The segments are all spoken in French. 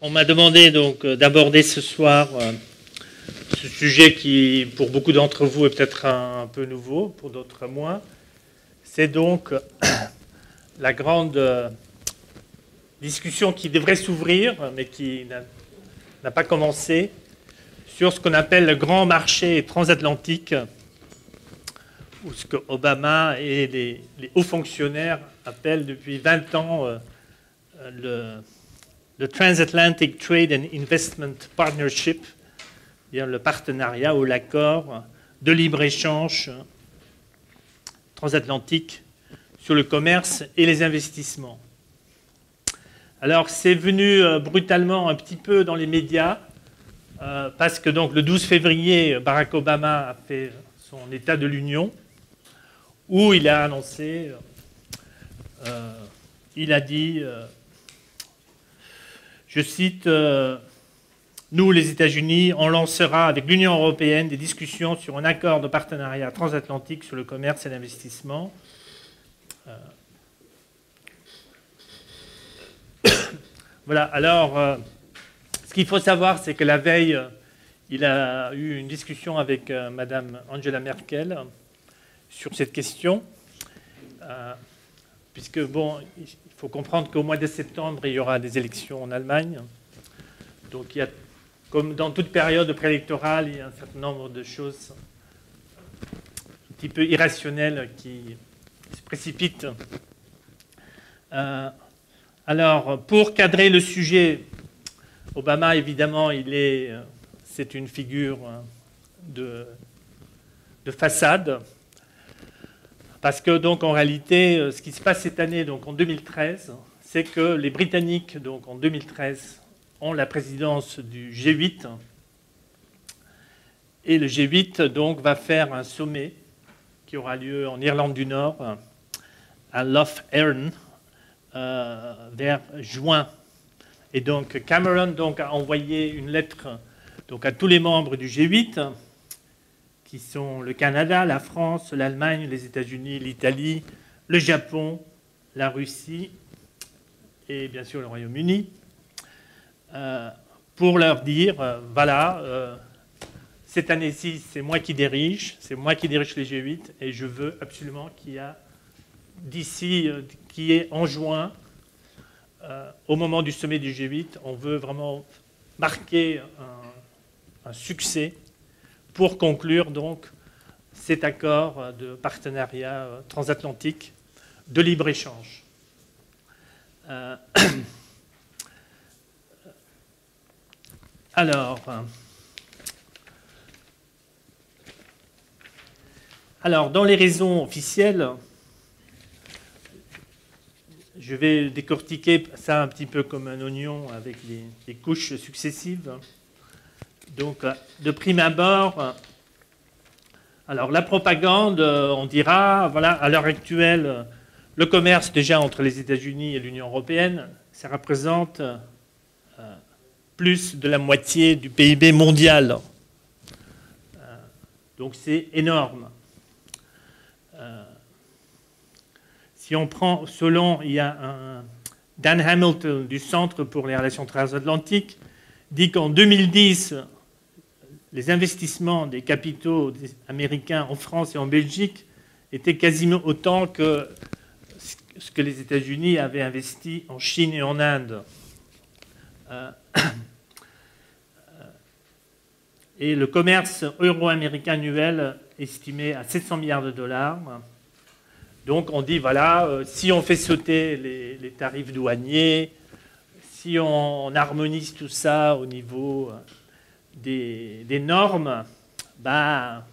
On m'a demandé donc d'aborder ce soir ce sujet qui, pour beaucoup d'entre vous, est peut-être un peu nouveau, pour d'autres moins. C'est donc la grande discussion qui devrait s'ouvrir, mais qui n'a pas commencé, sur ce qu'on appelle le grand marché transatlantique, ou ce que Obama et les hauts fonctionnaires appellent depuis 20 ans le Transatlantic Trade and Investment Partnership, c'est-à-dire le partenariat ou l'accord de libre-échange transatlantique sur le commerce et les investissements. Alors c'est venu brutalement un petit peu dans les médias, parce que donc le 12 février, Barack Obama a fait son état de l'Union, où il a annoncé, il a dit... je cite, nous, les États-Unis, on lancera avec l'Union européenne des discussions sur un accord de partenariat transatlantique sur le commerce et l'investissement. Voilà, alors, ce qu'il faut savoir, c'est que la veille, il a eu une discussion avec Madame Angela Merkel sur cette question, puisque, bon, il faut comprendre qu'au mois de septembre, il y aura des élections en Allemagne. Donc, il y a, comme dans toute période préélectorale, il y a un certain nombre de choses un petit peu irrationnelles qui se précipitent. Alors, pour cadrer le sujet, Obama, évidemment, c'est une figure de façade. Parce que, donc, en réalité, ce qui se passe cette année, donc en 2013, c'est que les Britanniques, donc en 2013, ont la présidence du G8. Et le G8, donc, va faire un sommet qui aura lieu en Irlande du Nord, à Lough Erne, vers juin. Et donc, Cameron donc, a envoyé une lettre donc, à tous les membres du G8, qui sont le Canada, la France, l'Allemagne, les États-Unis, l'Italie, le Japon, la Russie et bien sûr le Royaume-Uni, pour leur dire, voilà, cette année-ci, c'est moi qui dirige les G8, et je veux absolument qu'il y ait d'ici, qui est en juin, au moment du sommet du G8, on veut vraiment marquer un succès pour conclure donc cet accord de partenariat transatlantique de libre-échange. Alors, dans les raisons officielles, je vais décortiquer ça un petit peu comme un oignon avec les couches successives. Donc, de prime abord, alors la propagande, on dira, voilà, à l'heure actuelle, le commerce déjà entre les États-Unis et l'Union européenne, ça représente plus de la moitié du PIB mondial. Donc c'est énorme. Si on prend, il y a Dan Hamilton du Centre pour les relations transatlantiques, dit qu'en 2010, les investissements des capitaux américains en France et en Belgique étaient quasiment autant que ce que les États-Unis avaient investi en Chine et en Inde. Et le commerce euro-américain annuel estimé à 700 milliards de dollars. Donc on dit, voilà, si on fait sauter les tarifs douaniers, si on harmonise tout ça au niveau des normes, bah,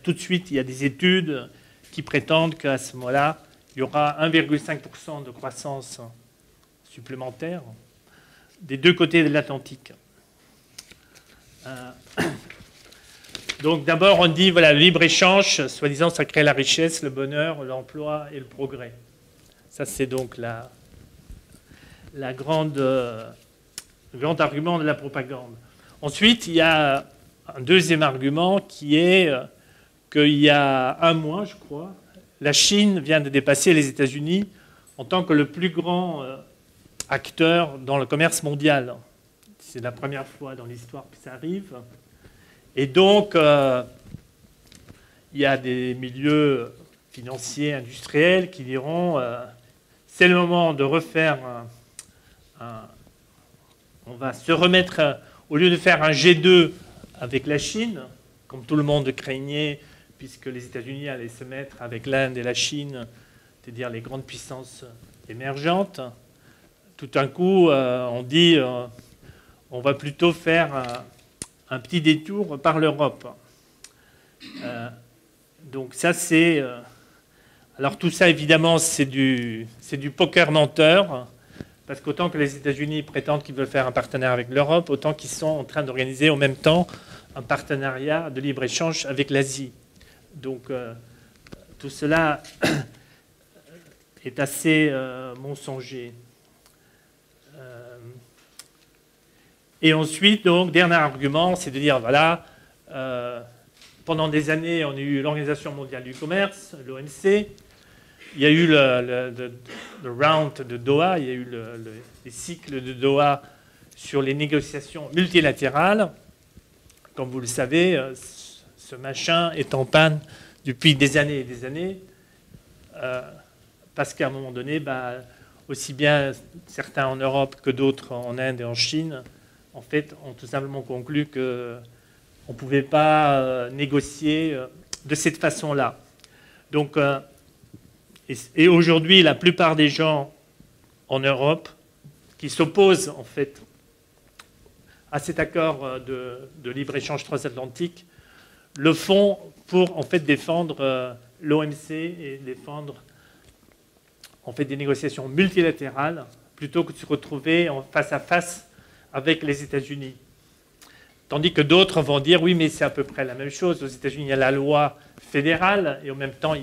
tout de suite, il y a des études qui prétendent qu'à ce moment-là, il y aura 1,5% de croissance supplémentaire des deux côtés de l'Atlantique. Donc d'abord, on dit, voilà, le libre-échange, soi-disant, ça crée la richesse, le bonheur, l'emploi et le progrès. Ça, c'est donc le grand argument de la propagande. Ensuite, il y a un deuxième argument qui est qu'il y a un mois, je crois, la Chine vient de dépasser les États-Unis en tant que le plus grand acteur dans le commerce mondial. c'est la première fois dans l'histoire que ça arrive. Et donc, il y a des milieux financiers, industriels qui diront c'est le moment de refaire on va se remettre, au lieu de faire un G2 avec la Chine, comme tout le monde craignait, puisque les États-Unis allaient se mettre avec l'Inde et la Chine, c'est-à-dire les grandes puissances émergentes, tout d'un coup, on dit on va plutôt faire un petit détour par l'Europe. Donc ça, c'est... alors tout ça, évidemment, c'est du poker menteur, parce qu'autant que les États-Unis prétendent qu'ils veulent faire un partenariat avec l'Europe, autant qu'ils sont en train d'organiser en même temps un partenariat de libre-échange avec l'Asie. Donc tout cela est assez mensonger. Et ensuite, donc, dernier argument, c'est de dire, voilà, pendant des années, on a eu l'Organisation mondiale du commerce, l'OMC, il y a eu le round de Doha, il y a eu les cycles de Doha sur les négociations multilatérales. Comme vous le savez, ce machin est en panne depuis des années et des années, parce qu'à un moment donné, aussi bien certains en Europe que d'autres en Inde et en Chine, en fait, ont tout simplement conclu qu'on ne pouvait pas négocier de cette façon-là. Donc, et aujourd'hui, la plupart des gens en Europe qui s'opposent en fait à cet accord de libre-échange transatlantique le font pour en fait défendre l'OMC et défendre en fait des négociations multilatérales plutôt que de se retrouver en face à face avec les États-Unis. Tandis que d'autres vont dire oui, mais c'est à peu près la même chose. Aux États-Unis, il y a la loi fédérale et en même temps,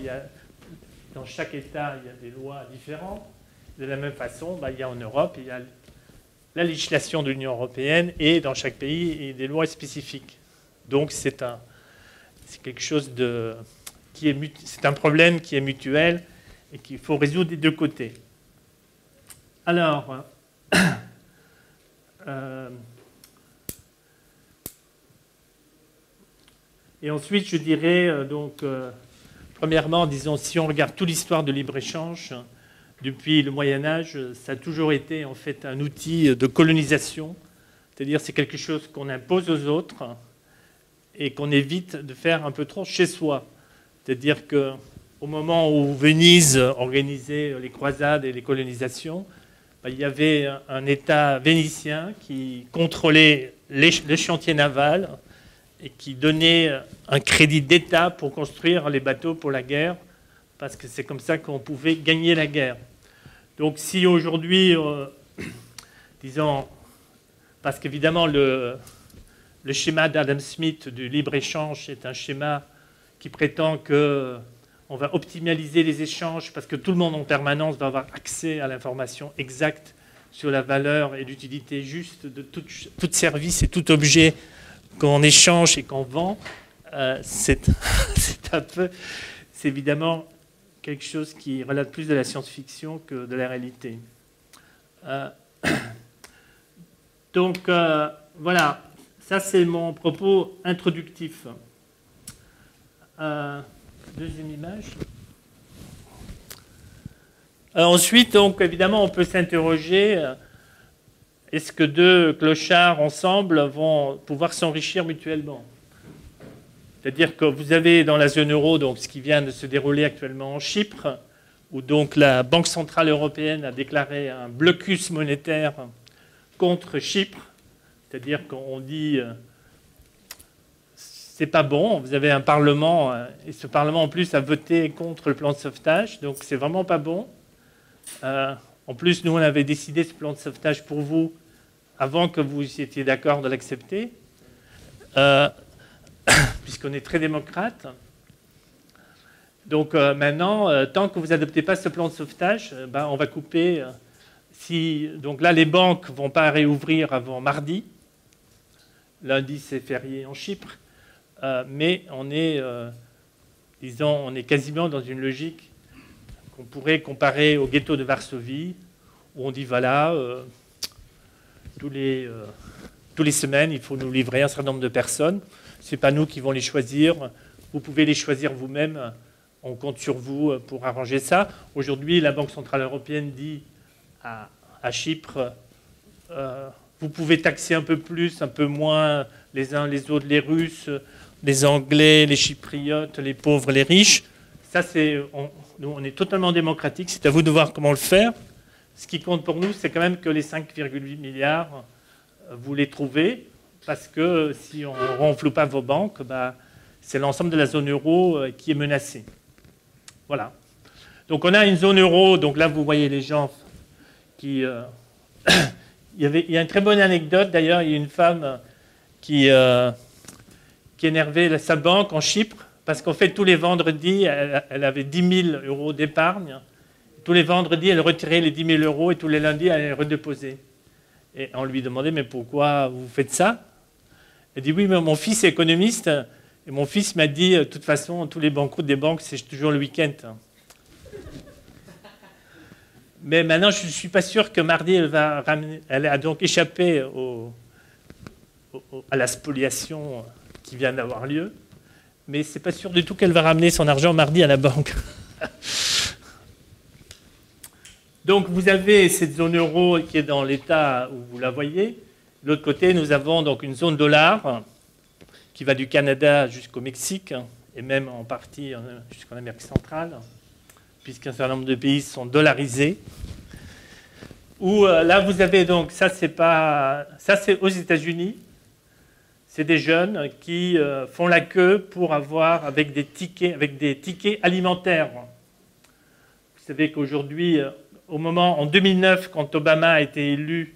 dans chaque État, il y a des lois différentes. De la même façon, il y a en Europe, il y a la législation de l'Union européenne et dans chaque pays, il y a des lois spécifiques. Donc c'est quelque chose c'est un problème qui est mutuel et qu'il faut résoudre des deux côtés. Alors, et ensuite, je dirais, premièrement, disons, si on regarde toute l'histoire de libre-échange, depuis le Moyen-Âge, ça a toujours été en fait un outil de colonisation, c'est-à-dire c'est quelque chose qu'on impose aux autres et qu'on évite de faire un peu trop chez soi. C'est-à-dire qu'au moment où Venise organisait les croisades et les colonisations, il y avait un État vénitien qui contrôlait les chantiers navals et qui donnait un crédit d'État pour construire les bateaux pour la guerre, parce que c'est comme ça qu'on pouvait gagner la guerre. Donc si aujourd'hui, disons, parce qu'évidemment le schéma d'Adam Smith du libre-échange est un schéma qui prétend qu'on va optimaliser les échanges parce que tout le monde en permanence va avoir accès à l'information exacte sur la valeur et l'utilité juste de tout service et tout objet qu'on échange et qu'on vend. C'est évidemment quelque chose qui relate plus de la science-fiction que de la réalité. Donc, voilà, ça c'est mon propos introductif. Deuxième image. Ensuite, donc, évidemment, on peut s'interroger, est-ce que deux clochards ensemble vont pouvoir s'enrichir mutuellement ? C'est-à-dire que vous avez dans la zone euro donc, ce qui vient de se dérouler actuellement en Chypre, où donc la Banque centrale européenne a déclaré un blocus monétaire contre Chypre. C'est-à-dire qu'on dit c'est pas bon, vous avez un parlement, et ce parlement en plus a voté contre le plan de sauvetage, donc c'est vraiment pas bon. En plus, nous on avait décidé ce plan de sauvetage pour vous avant que vous étiez d'accord de l'accepter. Puisqu'on est très démocrate. Donc maintenant, tant que vous n'adoptez pas ce plan de sauvetage, on va couper. Donc là, les banques ne vont pas réouvrir avant mardi. Lundi, c'est férié en Chypre. Mais on est, disons, on est quasiment dans une logique qu'on pourrait comparer au ghetto de Varsovie, où on dit, voilà, tous les Tous les semaines, il faut nous livrer un certain nombre de personnes. Ce n'est pas nous qui vont les choisir. Vous pouvez les choisir vous-même. On compte sur vous pour arranger ça. Aujourd'hui, la Banque Centrale Européenne dit à Chypre, vous pouvez taxer un peu plus, un peu moins les uns les autres, les Russes, les Anglais, les Chypriotes, les pauvres, les riches. Ça, nous, on est totalement démocratique. C'est à vous de voir comment le faire. Ce qui compte pour nous, c'est quand même que les 5,8 milliards, vous les trouvez, parce que si on ne renfloue pas vos banques, c'est l'ensemble de la zone euro qui est menacée. Voilà. Donc on a une zone euro, donc là vous voyez les gens qui... il y a une très bonne anecdote d'ailleurs, il y a une femme qui énervait sa banque en Chypre, parce qu'en fait tous les vendredis, elle avait 10 000 euros d'épargne. Tous les vendredis, elle retirait les 10 000 euros et tous les lundis, elle les redéposait. Et on lui demandait, mais pourquoi vous faites ça? Elle dit, oui, mais mon fils est économiste, et mon fils m'a dit, de toute façon, tous les banqueroutes des banques, c'est toujours le week-end. Mais maintenant, je ne suis pas sûr que mardi, elle a donc échappé à la spoliation qui vient d'avoir lieu, mais ce n'est pas sûr du tout qu'elle va ramener son argent mardi à la banque. Donc vous avez cette zone euro qui est dans l'état où vous la voyez. De l'autre côté, nous avons donc une zone dollar qui va du Canada jusqu'au Mexique et même en partie jusqu'en Amérique centrale, puisqu'un certain nombre de pays sont dollarisés. Où là vous avez donc, ça c'est aux États-Unis, c'est des jeunes qui font la queue pour avoir avec des tickets alimentaires. Vous savez qu'aujourd'hui, en 2009, quand Obama a été élu,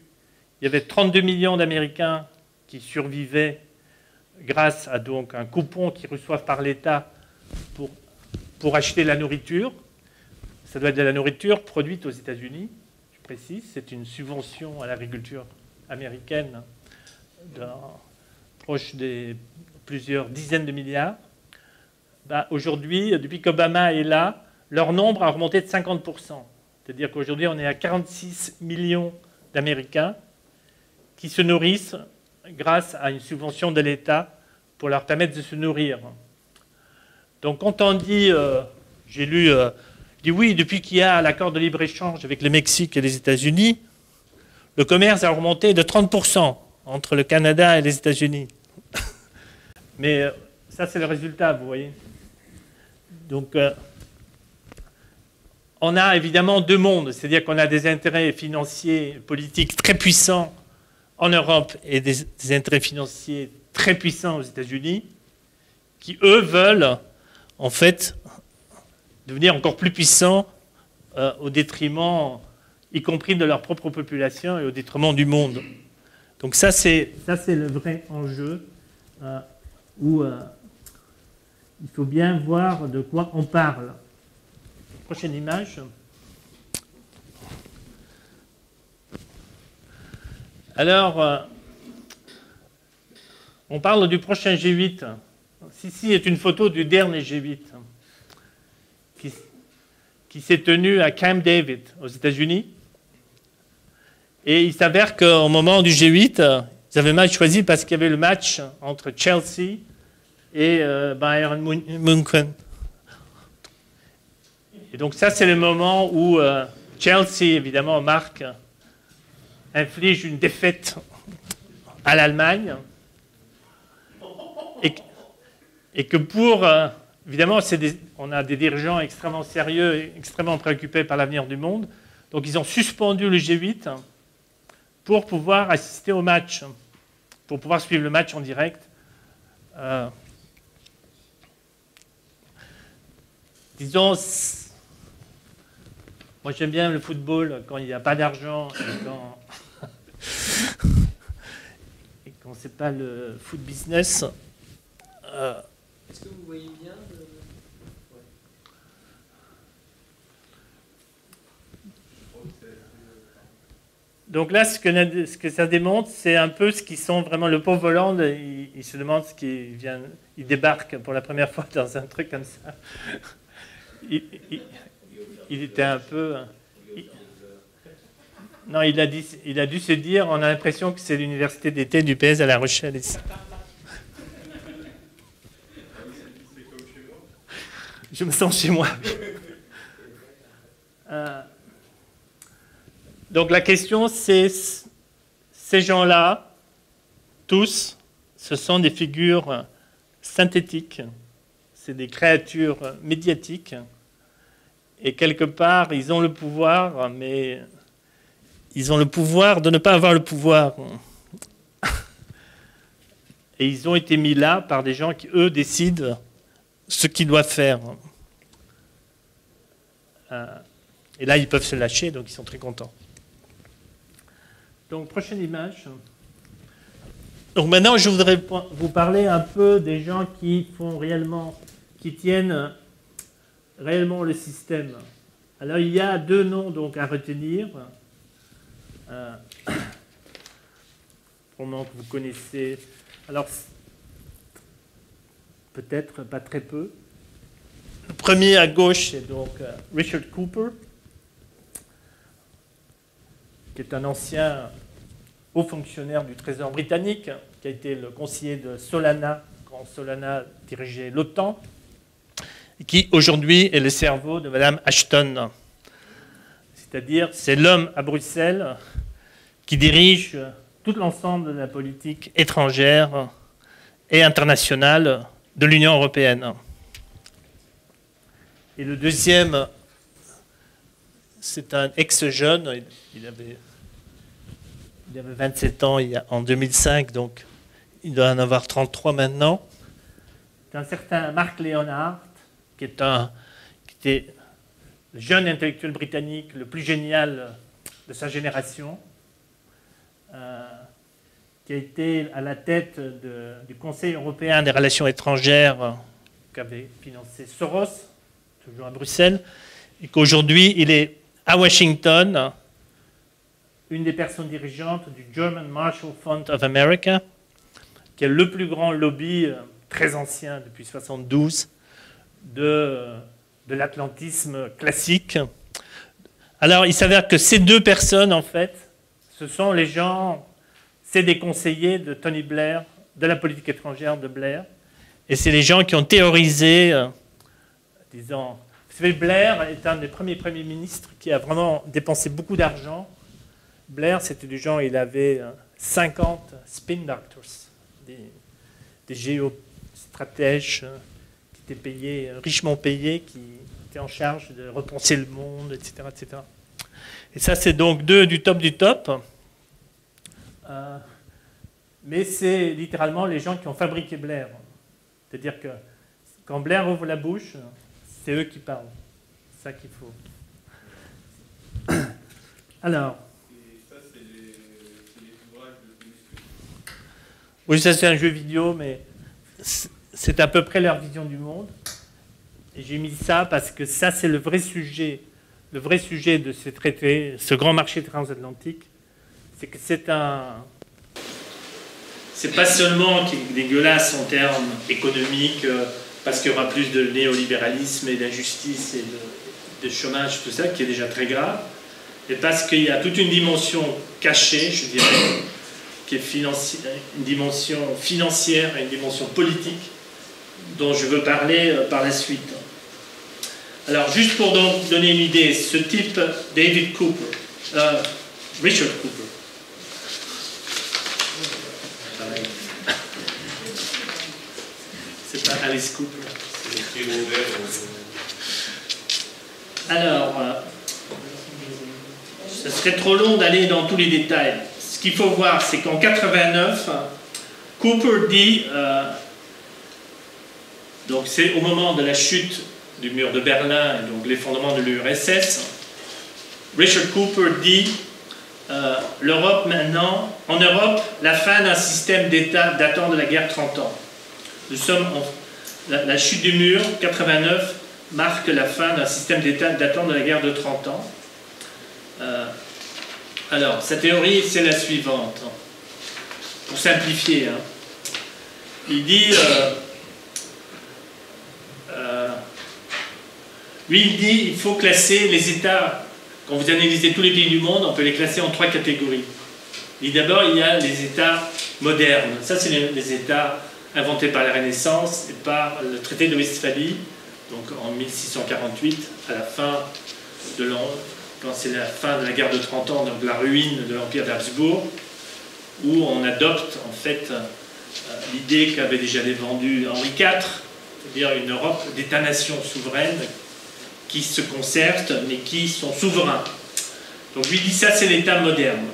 il y avait 32 millions d'Américains qui survivaient grâce à donc un coupon qu'ils reçoivent par l'État pour acheter la nourriture. Ça doit être de la nourriture produite aux États-Unis, je précise. C'est une subvention à l'agriculture américaine proche des plusieurs dizaines de milliards. Aujourd'hui, depuis qu'Obama est là, leur nombre a augmenté de 50%. C'est-à-dire qu'aujourd'hui, on est à 46 millions d'Américains qui se nourrissent grâce à une subvention de l'État pour leur permettre de se nourrir. Donc quand on dit, j'ai lu, dit oui, depuis qu'il y a l'accord de libre-échange avec le Mexique et les États-Unis, le commerce a augmenté de 30% entre le Canada et les États-Unis. Mais ça, c'est le résultat, vous voyez. Donc, on a évidemment deux mondes, c'est-à-dire qu'on a des intérêts financiers, politiques très puissants en Europe et des intérêts financiers très puissants aux États-Unis, qui, eux, veulent, en fait, devenir encore plus puissants au détriment, y compris de leur propre population et au détriment du monde. Donc ça, c'est le vrai enjeu où il faut bien voir de quoi on parle. Prochaine image. Alors, on parle du prochain G8. Ceci est une photo du dernier G8 qui s'est tenu à Camp David, aux États-Unis. Et il s'avère qu'au moment du G8, ils avaient mal choisi parce qu'il y avait le match entre Chelsea et Bayern München. Et donc ça, c'est le moment où Chelsea, évidemment, inflige une défaite à l'Allemagne. Et que évidemment, on a des dirigeants extrêmement sérieux et extrêmement préoccupés par l'avenir du monde. Donc ils ont suspendu le G8 pour pouvoir assister au match, pour pouvoir suivre le match en direct. Disons, moi j'aime bien le football quand il n'y a pas d'argent et quand c'est pas le foot business. Est-ce que vous voyez bien Donc là, ce que ça démontre, c'est un peu ce qui sont vraiment le pauvre Hollande. Il se demande ce qui vient. Il débarque pour la première fois dans un truc comme ça. Il était un peu. Non, il a dû se dire, on a l'impression que c'est l'université d'été du PS à La Rochelle ici. Je me sens chez moi. Donc la question, c'est ces gens-là, tous, ce sont des figures synthétiques, c'est des créatures médiatiques, et quelque part, ils ont le pouvoir, mais ils ont le pouvoir de ne pas avoir le pouvoir. Et ils ont été mis là par des gens qui, eux, décident ce qu'ils doivent faire. Et là, ils peuvent se lâcher, donc ils sont très contents. Donc, prochaine image. Donc maintenant, je voudrais vous parler un peu des gens qui font réellement, qui tiennent réellement le système. Alors, il y a deux noms donc à retenir. Probablement que vous connaissez. Alors, peut-être pas très peu. Le premier à gauche, c'est donc Richard Cooper, qui est un ancien haut fonctionnaire du Trésor britannique, qui a été le conseiller de Solana, quand Solana dirigeait l'OTAN, et qui aujourd'hui est le cerveau de Mme Ashton. C'est-à-dire, c'est l'homme à Bruxelles qui dirige tout l'ensemble de la politique étrangère et internationale de l'Union européenne. Et le deuxième, c'est un ex-jeune, il avait 27 ans en 2005, donc il doit en avoir 33 maintenant. C'est un certain Mark Leonard, qui était le jeune intellectuel britannique le plus génial de sa génération, qui a été à la tête du Conseil européen des relations étrangères qu'avait financé Soros, toujours à Bruxelles, et qu'aujourd'hui il est à Washington, une des personnes dirigeantes du German Marshall Fund of America, qui est le plus grand lobby très ancien depuis 1972 de l'atlantisme classique. Alors il s'avère que ces deux personnes, en fait, ce sont les gens, c'est des conseillers de Tony Blair, de la politique étrangère de Blair, et c'est les gens qui ont théorisé, disons, vous savez, Blair est un des premiers premiers ministres qui a vraiment dépensé beaucoup d'argent. Blair, c'était du genre, il avait 50 spin doctors, des géostratèges qui étaient payés, richement payés, qui étaient en charge de repenser le monde, etc., etc. Et ça, c'est donc deux du top du top. Mais c'est littéralement les gens qui ont fabriqué Blair. C'est-à-dire que quand Blair ouvre la bouche, c'est eux qui parlent. C'est ça qu'il faut. Alors. Et ça, c'est les ouvrages de Muscle. Oui, ça, c'est un jeu vidéo, mais c'est à peu près leur vision du monde. Et j'ai mis ça parce que ça, c'est le vrai sujet de ces traités, ce grand marché transatlantique. C'est que c'est pas seulement qu'il est dégueulasse en termes économiques, parce qu'il y aura plus de néolibéralisme et d'injustice et de chômage, tout ça, qui est déjà très grave, et parce qu'il y a toute une dimension cachée, je dirais, qui est une dimension financière et une dimension politique, dont je veux parler par la suite. Alors, juste pour donc donner une idée, ce type, David Cooper, Richard Cooper, c'est pas Alice Cooper. Alors, ce serait trop long d'aller dans tous les détails. Ce qu'il faut voir, c'est qu'en 89, Cooper dit, donc c'est au moment de la chute du mur de Berlin et donc l'effondrement de l'URSS, Richard Cooper dit l'Europe maintenant, en Europe, la fin d'un système d'État datant de la guerre 30 ans. Nous sommes la chute du mur, 89, marque la fin d'un système d'État datant de la guerre de 30 ans. Alors, sa théorie, c'est la suivante. Pour simplifier, hein. Il dit... lui, il dit qu'il faut classer les États quand vous analysez tous les pays du monde, on peut les classer en 3 catégories. Et d'abord, il y a les États modernes. Ça, c'est les États inventés par la Renaissance et par le traité de Westphalie, donc en 1648, à la fin de quand c'est la fin de la guerre de 30 ans, donc la ruine de l'Empire d'Habsbourg, où on adopte en fait l'idée qu'avait déjà défendue Henri IV, c'est-à-dire une Europe d'États-nations souveraines qui se concertent mais qui sont souverains. Donc lui dit ça, c'est l'État moderne.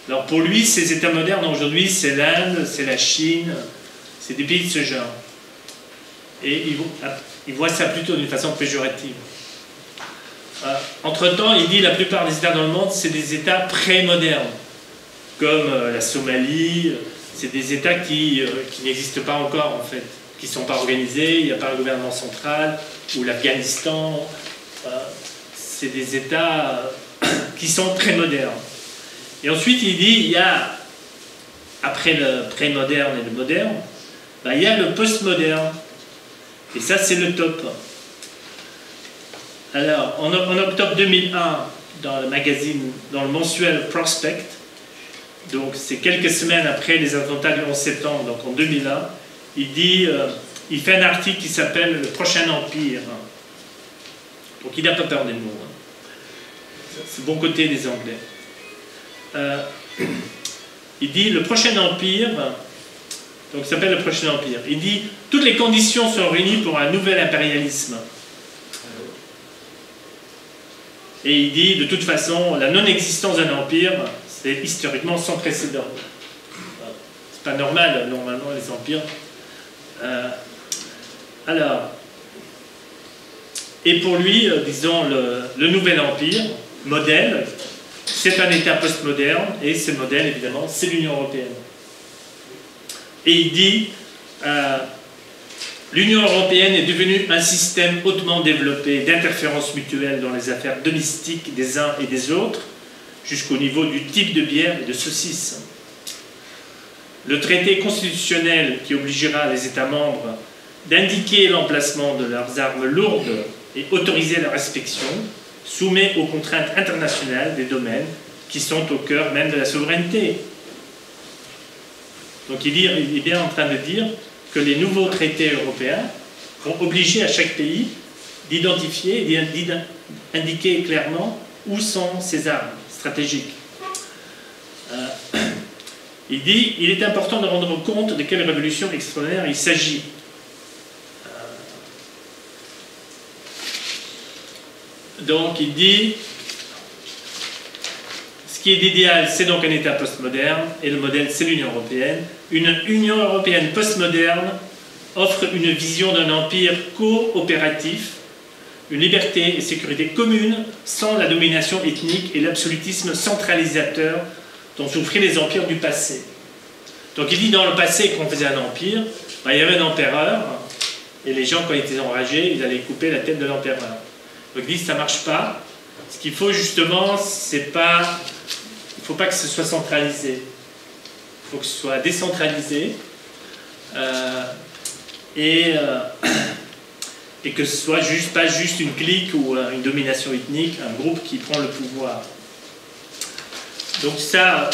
Alors pour lui, ces États modernes aujourd'hui, c'est l'Inde, c'est la Chine, c'est des pays de ce genre. Et il voit ça plutôt d'une façon péjorative. Entre-temps, il dit la plupart des États dans le monde, c'est des États pré-modernes, comme la Somalie, c'est des États qui n'existent pas encore en fait, qui ne sont pas organisés, il n'y a pas un gouvernement central, ou l'Afghanistan, c'est des États qui sont très modernes. Et ensuite, il dit, il y a, après le pré-moderne et le moderne, ben, il y a le post-moderne. Et ça, c'est le top. Alors, en octobre 2001, dans le magazine, dans le mensuel Prospect, donc c'est quelques semaines après les attentats du 11 septembre, donc en 2001, il dit, il fait un article qui s'appelle « Le prochain empire ». Donc il n'a pas peur des mots. C'est le bon côté des Anglais. Il dit le prochain empire, donc ça s'appelle le prochain empire. Il dit toutes les conditions sont réunies pour un nouvel impérialisme. Et il dit de toute façon la non-existence d'un empire, c'est historiquement sans précédent. C'est pas normal normalement les empires. Alors, et pour lui, disons le nouvel empire modèle. C'est un État postmoderne, et ce modèle, évidemment, c'est l'Union européenne. Et il dit, l'Union européenne est devenue un système hautement développé d'interférences mutuelles dans les affaires domestiques des uns et des autres, jusqu'au niveau du type de bière et de saucisse. Le traité constitutionnel qui obligera les États membres d'indiquer l'emplacement de leurs armes lourdes et autoriser leur inspection, soumet aux contraintes internationales des domaines qui sont au cœur même de la souveraineté. Donc il est bien en train de dire que les nouveaux traités européens vont obliger à chaque pays d'identifier et d'indiquer clairement où sont ses armes stratégiques. Il dit il est important de rendre compte de quelle révolution extraordinaire il s'agit. Donc il dit, ce qui est idéal, c'est donc un État postmoderne, et le modèle, c'est l'Union européenne. Une Union européenne postmoderne offre une vision d'un empire coopératif, une liberté et sécurité commune, sans la domination ethnique et l'absolutisme centralisateur dont souffraient les empires du passé. Donc il dit, dans le passé, quand on faisait un empire, ben, il y avait un empereur, et les gens, quand ils étaient enragés, ils allaient couper la tête de l'empereur. Donc il dit ça ne marche pas. Ce qu'il faut justement, c'est pas... Il ne faut pas que ce soit centralisé. Il faut que ce soit décentralisé. Et que ce soit pas juste une clique ou une domination ethnique, un groupe qui prend le pouvoir. Donc ça,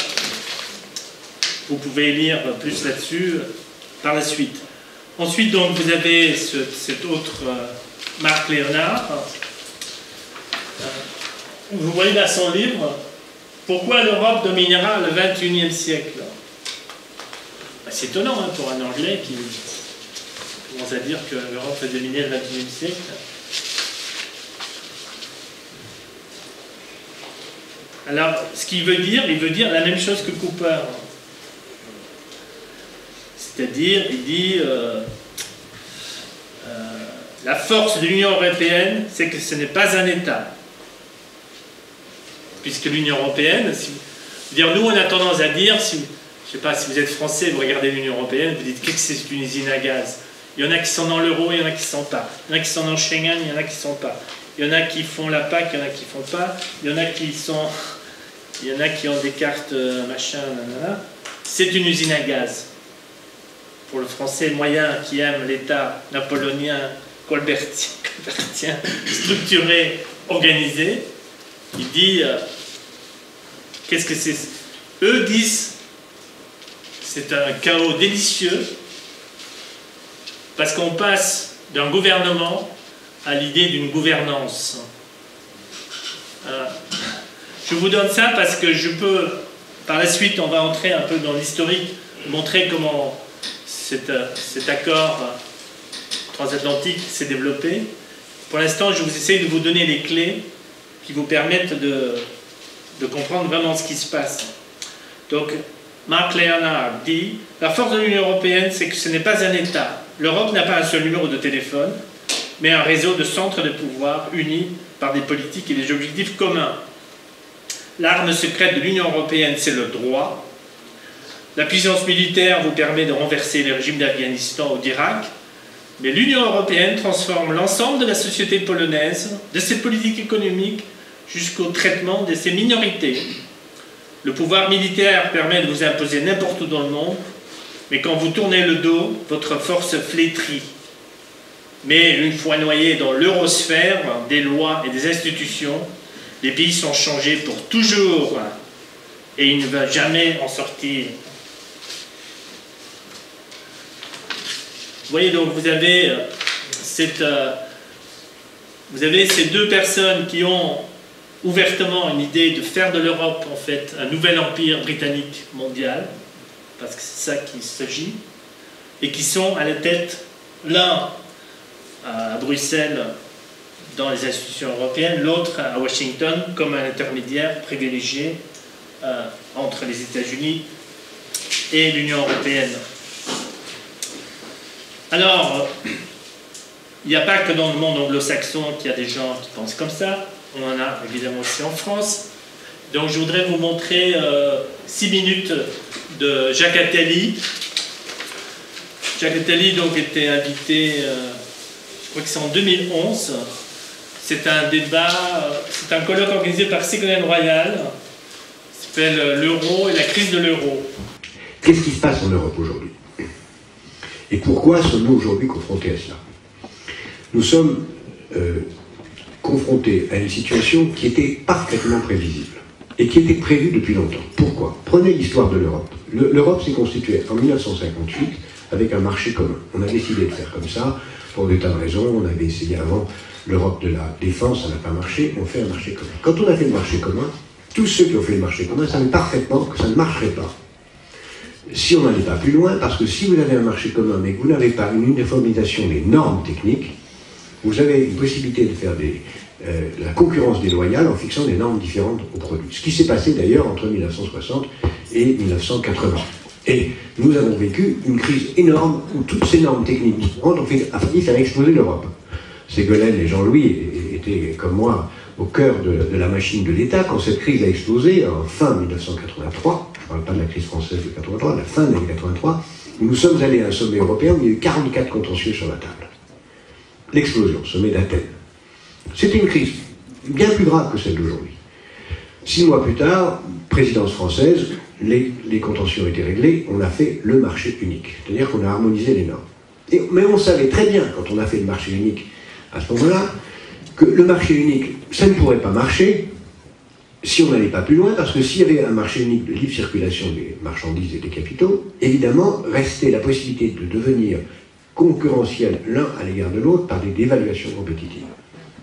vous pouvez lire plus là-dessus par la suite. Ensuite, donc, vous avez cet autre Marc Léonard. Vous voyez dans son livre « Pourquoi l'Europe dominera le XXIe siècle ?» C'est étonnant hein, pour un Anglais qui commence à dire que l'Europe va dominer le XXIe siècle. Alors, ce qu'il veut dire, il veut dire la même chose que Cooper. C'est-à-dire, il dit la force de l'Union européenne, c'est que ce n'est pas un État. Puisque l'Union européenne, nous on a tendance à dire, je ne sais pas si vous êtes français, vous regardez l'Union européenne, vous dites que c'est une usine à gaz. Il y en a qui sont dans l'euro, il y en a qui ne sont pas. Il y en a qui sont dans Schengen, il y en a qui ne sont pas. Il y en a qui font la PAC, il y en a qui ne font pas. Il y en a qui sont... Il y en a qui ont des cartes machin, nanana. C'est une usine à gaz. Pour le français moyen qui aime l'État napoléonien colbertien, structuré, organisé. Il dit, qu'est-ce que c'est? Eux disent, c'est un chaos délicieux, parce qu'on passe d'un gouvernement à l'idée d'une gouvernance. Je vous donne ça parce que je peux, par la suite, on va entrer un peu dans l'historique, montrer comment cet accord transatlantique s'est développé. Pour l'instant, je vous essaye de vous donner les clés qui vous permettent de comprendre vraiment ce qui se passe. Donc, Mark Leonard dit « La force de l'Union européenne, c'est que ce n'est pas un État. L'Europe n'a pas un seul numéro de téléphone, mais un réseau de centres de pouvoir unis par des politiques et des objectifs communs. L'arme secrète de l'Union européenne, c'est le droit. La puissance militaire vous permet de renverser les régimes d'Afghanistan ou d'Irak, mais l'Union européenne transforme l'ensemble de la société polonaise, de ses politiques économiques, jusqu'au traitement de ses minorités. Le pouvoir militaire permet de vous imposer n'importe où dans le monde, mais quand vous tournez le dos, votre force flétrit. Mais une fois noyés dans l'eurosphère des lois et des institutions, les pays sont changés pour toujours et il ne va jamais en sortir. Vous voyez, donc vous avez ces deux personnes qui ont ouvertement une idée de faire de l'Europe, en fait, un nouvel empire britannique mondial, parce que c'est ça qu'il s'agit, et qui sont à la tête, l'un à Bruxelles, dans les institutions européennes, l'autre à Washington, comme un intermédiaire privilégié entre les États-Unis et l'Union européenne. Alors, il n'y a pas que dans le monde anglo-saxon qu'il y a des gens qui pensent comme ça, on en a évidemment aussi en France. Donc je voudrais vous montrer 6 minutes de Jacques Attali. Jacques Attali donc était invité, je crois que c'est en 2011. C'est un débat, c'est un colloque organisé par Ségolène Royal, qui s'appelle l'euro et la crise de l'euro. Qu'est-ce qui se passe en Europe aujourd'hui? Et pourquoi sommes-nous aujourd'hui confrontés à cela? Nous sommes confrontés à une situation qui était parfaitement prévisible et qui était prévue depuis longtemps. Pourquoi? Prenez l'histoire de l'Europe. L'Europe s'est constituée en 1958 avec un marché commun. On a décidé de faire comme ça, pour des tas de raisons. On avait essayé avant l'Europe de la défense, ça n'a pas marché, on fait un marché commun. Quand on a fait le marché commun, tous ceux qui ont fait le marché commun savaient parfaitement que ça ne marcherait pas si on n'allait pas plus loin, parce que si vous avez un marché commun mais que vous n'avez pas une uniformisation des normes techniques, vous avez une possibilité de faire la concurrence déloyale en fixant des normes différentes aux produits. Ce qui s'est passé d'ailleurs entre 1960 et 1980. Et nous avons vécu une crise énorme où toutes ces normes techniques différentes ont failli faire exploser l'Europe. Ségolène et Jean-Louis étaient, comme moi, au cœur de la machine de l'État quand cette crise a explosé en fin 1983. Je ne parle pas de la crise française de 83, de la fin de l'année 83, où nous sommes allés à un sommet européen où il y a eu 44 contentieux sur la table. L'explosion, sommet d'Athènes. C'était une crise bien plus grave que celle d'aujourd'hui. 6 mois plus tard, présidence française, les contentieux ont été réglés, on a fait le marché unique. C'est-à-dire qu'on a harmonisé les normes. Mais on savait très bien, quand on a fait le marché unique à ce moment-là, que le marché unique, ça ne pourrait pas marcher si on n'allait pas plus loin, parce que s'il y avait un marché unique de libre circulation des marchandises et des capitaux, évidemment, restait la possibilité de devenir concurrentiel l'un à l'égard de l'autre par des dévaluations compétitives.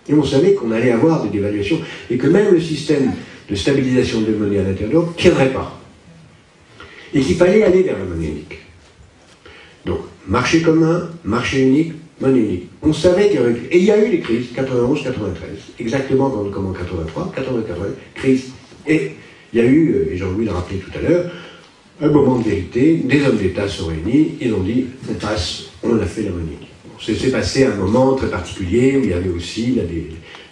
Et on savait qu'on allait avoir des dévaluations, et que même le système de stabilisation de monnaie à l'intérieur ne tiendrait pas. Et qu'il fallait aller vers la monnaie unique. Donc, marché commun, marché unique, monnaie unique. On savait qu'il y aurait... Et il y a eu les crises, 91-93, exactement comme en 83, 94, crise. Et il y a eu, et Jean-Louis l'a rappelé tout à l'heure, un moment de vérité, des hommes d'État sont réunis, ils ont dit, on passe, on a fait la monnaie unique. C'est passé un moment très particulier, où il y avait aussi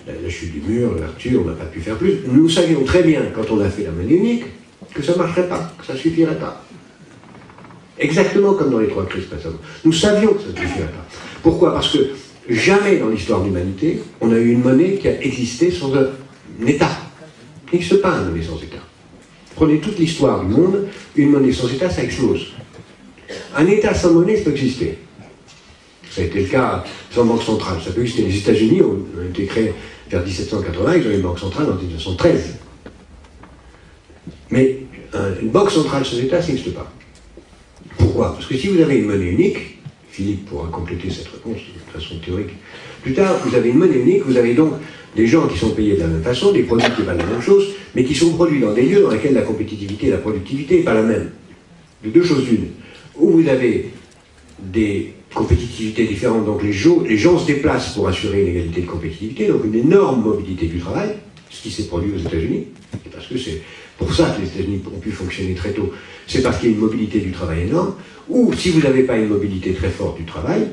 la chute du mur, l'ouverture, on n'a pas pu faire plus. Nous savions très bien, quand on a fait la monnaie unique, que ça ne marcherait pas, que ça ne suffirait pas. Exactement comme dans les 3 crises précédentes. Nous savions que ça ne suffirait pas. Pourquoi? Parce que jamais dans l'histoire de l'humanité, on a eu une monnaie qui a existé sans un État. Il n'existe pas une monnaie sans État. Prenez toute l'histoire du monde, une monnaie sans État, ça explose. Un État sans monnaie, ça peut exister. Ça a été le cas sans banque centrale. Ça peut exister. Les États-Unis ont été créés vers 1780, ils ont une banque centrale en 1913. Mais une banque centrale sans État, ça n'existe pas. Pourquoi? Parce que si vous avez une monnaie unique, Philippe pourra compléter cette réponse de façon théorique plus tard, vous avez une monnaie unique, vous avez donc des gens qui sont payés de la même façon, des produits qui valent la même chose, mais qui sont produits dans des lieux dans lesquels la compétitivité et la productivité n'est pas la même. De deux choses l'une. Où vous avez des compétitivités différentes, donc les gens se déplacent pour assurer une égalité de compétitivité, donc une énorme mobilité du travail, ce qui s'est produit aux États-Unis, parce que c'est pour ça que les États-Unis ont pu fonctionner très tôt, c'est parce qu'il y a une mobilité du travail énorme, ou si vous n'avez pas une mobilité très forte du travail,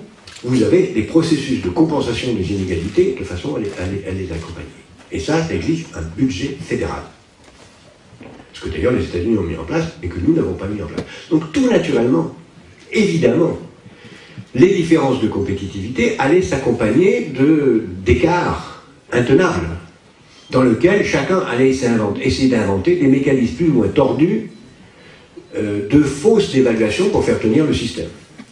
vous avez des processus de compensation des inégalités de façon à les accompagner. Et ça exige un budget fédéral. Ce que d'ailleurs les États-Unis ont mis en place et que nous n'avons pas mis en place. Donc tout naturellement, évidemment, les différences de compétitivité allaient s'accompagner d'écarts intenables, dans lesquels chacun allait essayer d'inventer des mécanismes plus ou moins tordus de fausses évaluations pour faire tenir le système.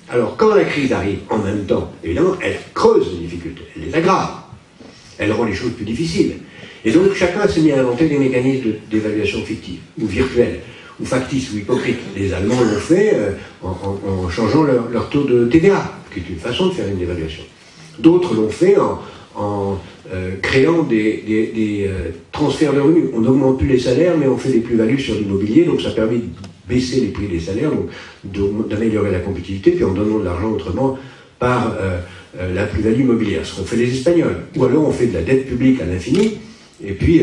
Alors, quand la crise arrive en même temps, évidemment, elle creuse les difficultés, elle les aggrave, elle rend les choses plus difficiles. Et donc, chacun s'est mis à inventer des mécanismes d'évaluation fictifs, ou virtuels, ou factices, ou hypocrites. Les Allemands l'ont fait en changeant leur taux de TVA, qui est une façon de faire une évaluation. D'autres l'ont fait en créant des transferts de revenus. On n'augmente plus les salaires, mais on fait des plus-values sur l'immobilier, donc ça permet de baisser les prix des salaires, donc d'améliorer la compétitivité, puis en donnant de l'argent autrement par la plus-value immobilière, ce qu'ont fait les Espagnols. Ou alors on fait de la dette publique à l'infini, et puis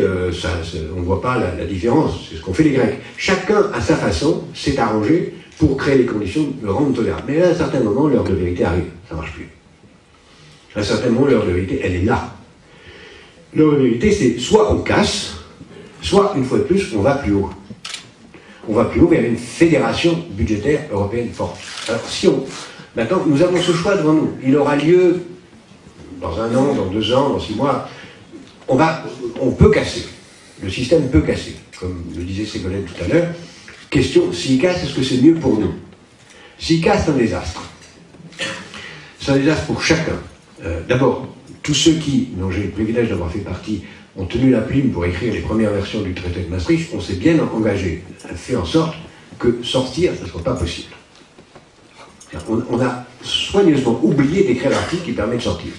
on ne voit pas la différence, c'est ce qu'ont fait les Grecs. Chacun, à sa façon, s'est arrangé pour créer les conditions de le rendre tolérable. Mais à un certain moment, l'heure de vérité arrive, ça ne marche plus. À un certain moment, l'heure de vérité, elle est là. L'heure de vérité, c'est soit on casse, soit, une fois de plus, on va plus haut. On va plus haut vers une fédération budgétaire européenne forte. Alors, maintenant, nous avons ce choix devant nous. Il aura lieu dans 1 an, dans 2 ans, dans 6 mois. On peut casser. Le système peut casser. Comme le disait Ségolène tout à l'heure. Question, s'il casse, est-ce que c'est mieux pour nous? S'il casse, c'est un désastre. C'est un désastre pour chacun. D'abord, tous ceux dont j'ai le privilège d'avoir fait partie, ont tenu la plume pour écrire les premières versions du traité de Maastricht, on s'est bien engagé à faire en sorte que sortir, ce ne soit pas possible. On a soigneusement oublié d'écrire l'article qui permet de sortir.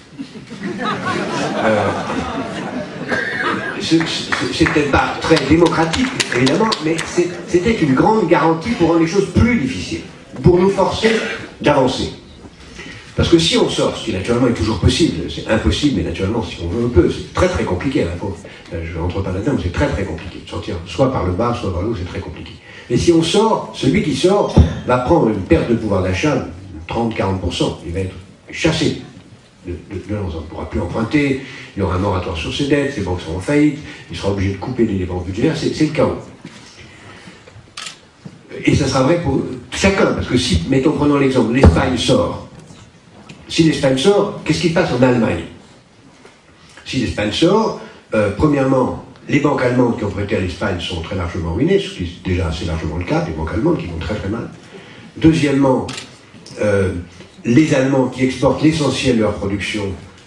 C'était pas très démocratique, évidemment, mais c'était une grande garantie pour rendre les choses plus difficiles, pour nous forcer d'avancer. Parce que si on sort, ce qui naturellement est toujours possible, c'est impossible, mais naturellement, si on veut, on peut, c'est très très compliqué, hein, je ne rentre pas là-dedans, mais c'est très très compliqué de sortir, soit par le bas, soit par le haut, c'est très compliqué. Mais si on sort, celui qui sort va prendre une perte de pouvoir d'achat de 30-40%, il va être chassé de l'ensemble. On ne pourra plus emprunter, il y aura un moratoire sur ses dettes, ses banques seront en faillite, il sera obligé de couper des dépenses budgétaires, c'est le chaos. Et ça sera vrai pour chacun, parce que si, mettons, prenons l'exemple, l'Espagne sort. Si l'Espagne sort, qu'est-ce qui se passe en Allemagne? Si l'Espagne sort, premièrement, les banques allemandes qui ont prêté à l'Espagne sont très largement ruinées, ce qui est déjà assez largement le cas, des banques allemandes qui vont très très mal. Deuxièmement, les Allemands qui exportent l'essentiel de leur production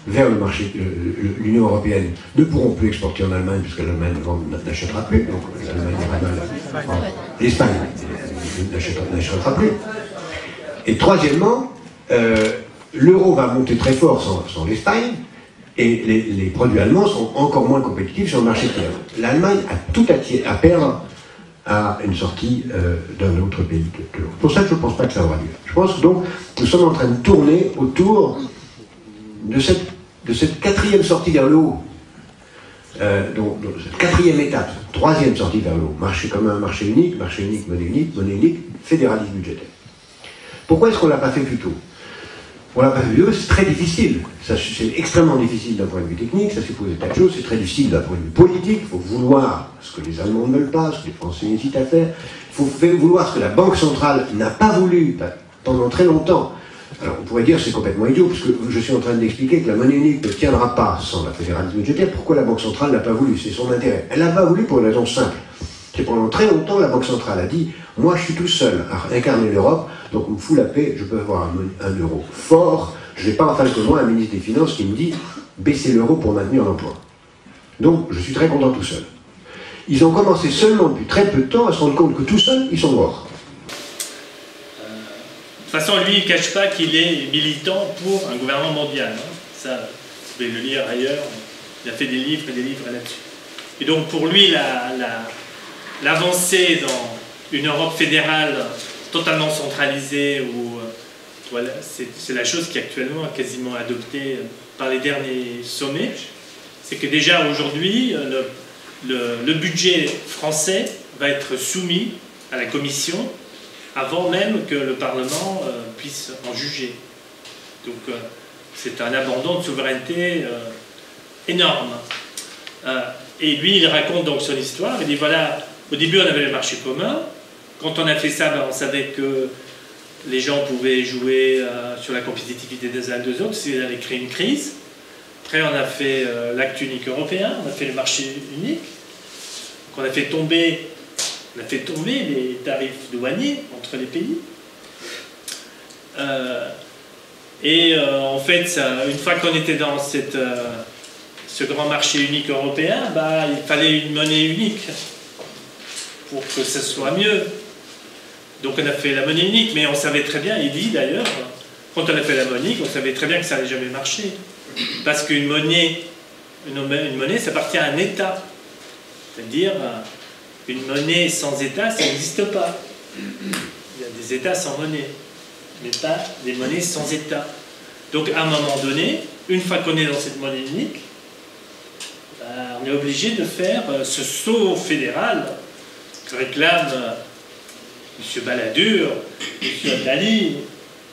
vers le marché, l'Union européenne, ne pourront plus exporter en Allemagne, puisque l'Allemagne n'achètera plus, donc l'Espagne n'achètera plus. Et troisièmement, l'euro va monter très fort sans l'Espagne, et les produits allemands sont encore moins compétitifs sur le marché clair. L'Allemagne a tout à perdre à une sortie d'un autre pays que l'autre. Pour ça, je ne pense pas que ça aura lieu. Je pense que donc, nous sommes en train de tourner autour de cette quatrième sortie vers le haut. Donc, cette quatrième étape, troisième sortie vers le haut. Marché commun, marché unique, monnaie unique, fédéralisme budgétaire. Pourquoi est-ce qu'on ne l'a pas fait plus tôt? On l'a pas fait plus tôt, c'est très difficile. C'est extrêmement difficile d'un point de vue technique, ça suppose des tas de choses, c'est très difficile d'un point de vue politique, il faut vouloir ce que les Allemands ne veulent pas, ce que les Français hésitent à faire, il faut vouloir ce que la Banque centrale n'a pas voulu pendant très longtemps. Alors on pourrait dire que c'est complètement idiot, puisque je suis en train d'expliquer que la monnaie unique ne tiendra pas sans la fédéralisme budgétaire. Pourquoi la Banque centrale n'a pas voulu? C'est son intérêt. Elle n'a pas voulu pour une raison simple. C'est pendant très longtemps, la Banque centrale a dit « Moi, je suis tout seul à incarner l'Europe, donc on me fout la paix, je peux avoir un euro fort, Je n'ai pas en face de moi un ministre des Finances qui me dit « baissez l'euro pour maintenir l'emploi ». Donc, je suis très content tout seul. Ils ont commencé seulement depuis très peu de temps à se rendre compte que tout seuls, ils sont morts. De toute façon, lui, il ne cache pas qu'il est militant pour un gouvernement mondial. Hein. Ça, vous pouvez le lire ailleurs. Il a fait des livres là-dessus. Et donc, pour lui, l'avancée dans une Europe fédérale totalement centralisée, où, voilà, c'est la chose qui est actuellement quasiment adoptée par les derniers sommets, c'est que déjà aujourd'hui, le budget français va être soumis à la Commission avant même que le Parlement puisse en juger. Donc c'est un abandon de souveraineté énorme. Et lui, il raconte donc son histoire. Il dit voilà, au début on avait le marché commun. Quand on a fait ça, ben, on savait que les gens pouvaient jouer sur la compétitivité des uns des autres, s'ils allaient créer une crise. Après, on a fait l'acte unique européen, on a fait le marché unique. Donc, on a fait tomber les tarifs douaniers entre les pays. En fait, une fois qu'on était dans ce grand marché unique européen, bah, il fallait une monnaie unique pour que ça soit mieux. Donc on a fait la monnaie unique, mais on savait très bien, il dit d'ailleurs, quand on a fait la monnaie unique, on savait très bien que ça n'allait jamais marcher. Parce qu'une monnaie, ça appartient à un État. C'est-à-dire, une monnaie sans État, ça n'existe pas. Il y a des États sans monnaie, mais pas des monnaies sans État. Donc à un moment donné, une fois qu'on est dans cette monnaie unique, on est obligé de faire ce saut fédéral que réclame M. Balladur, M. Attali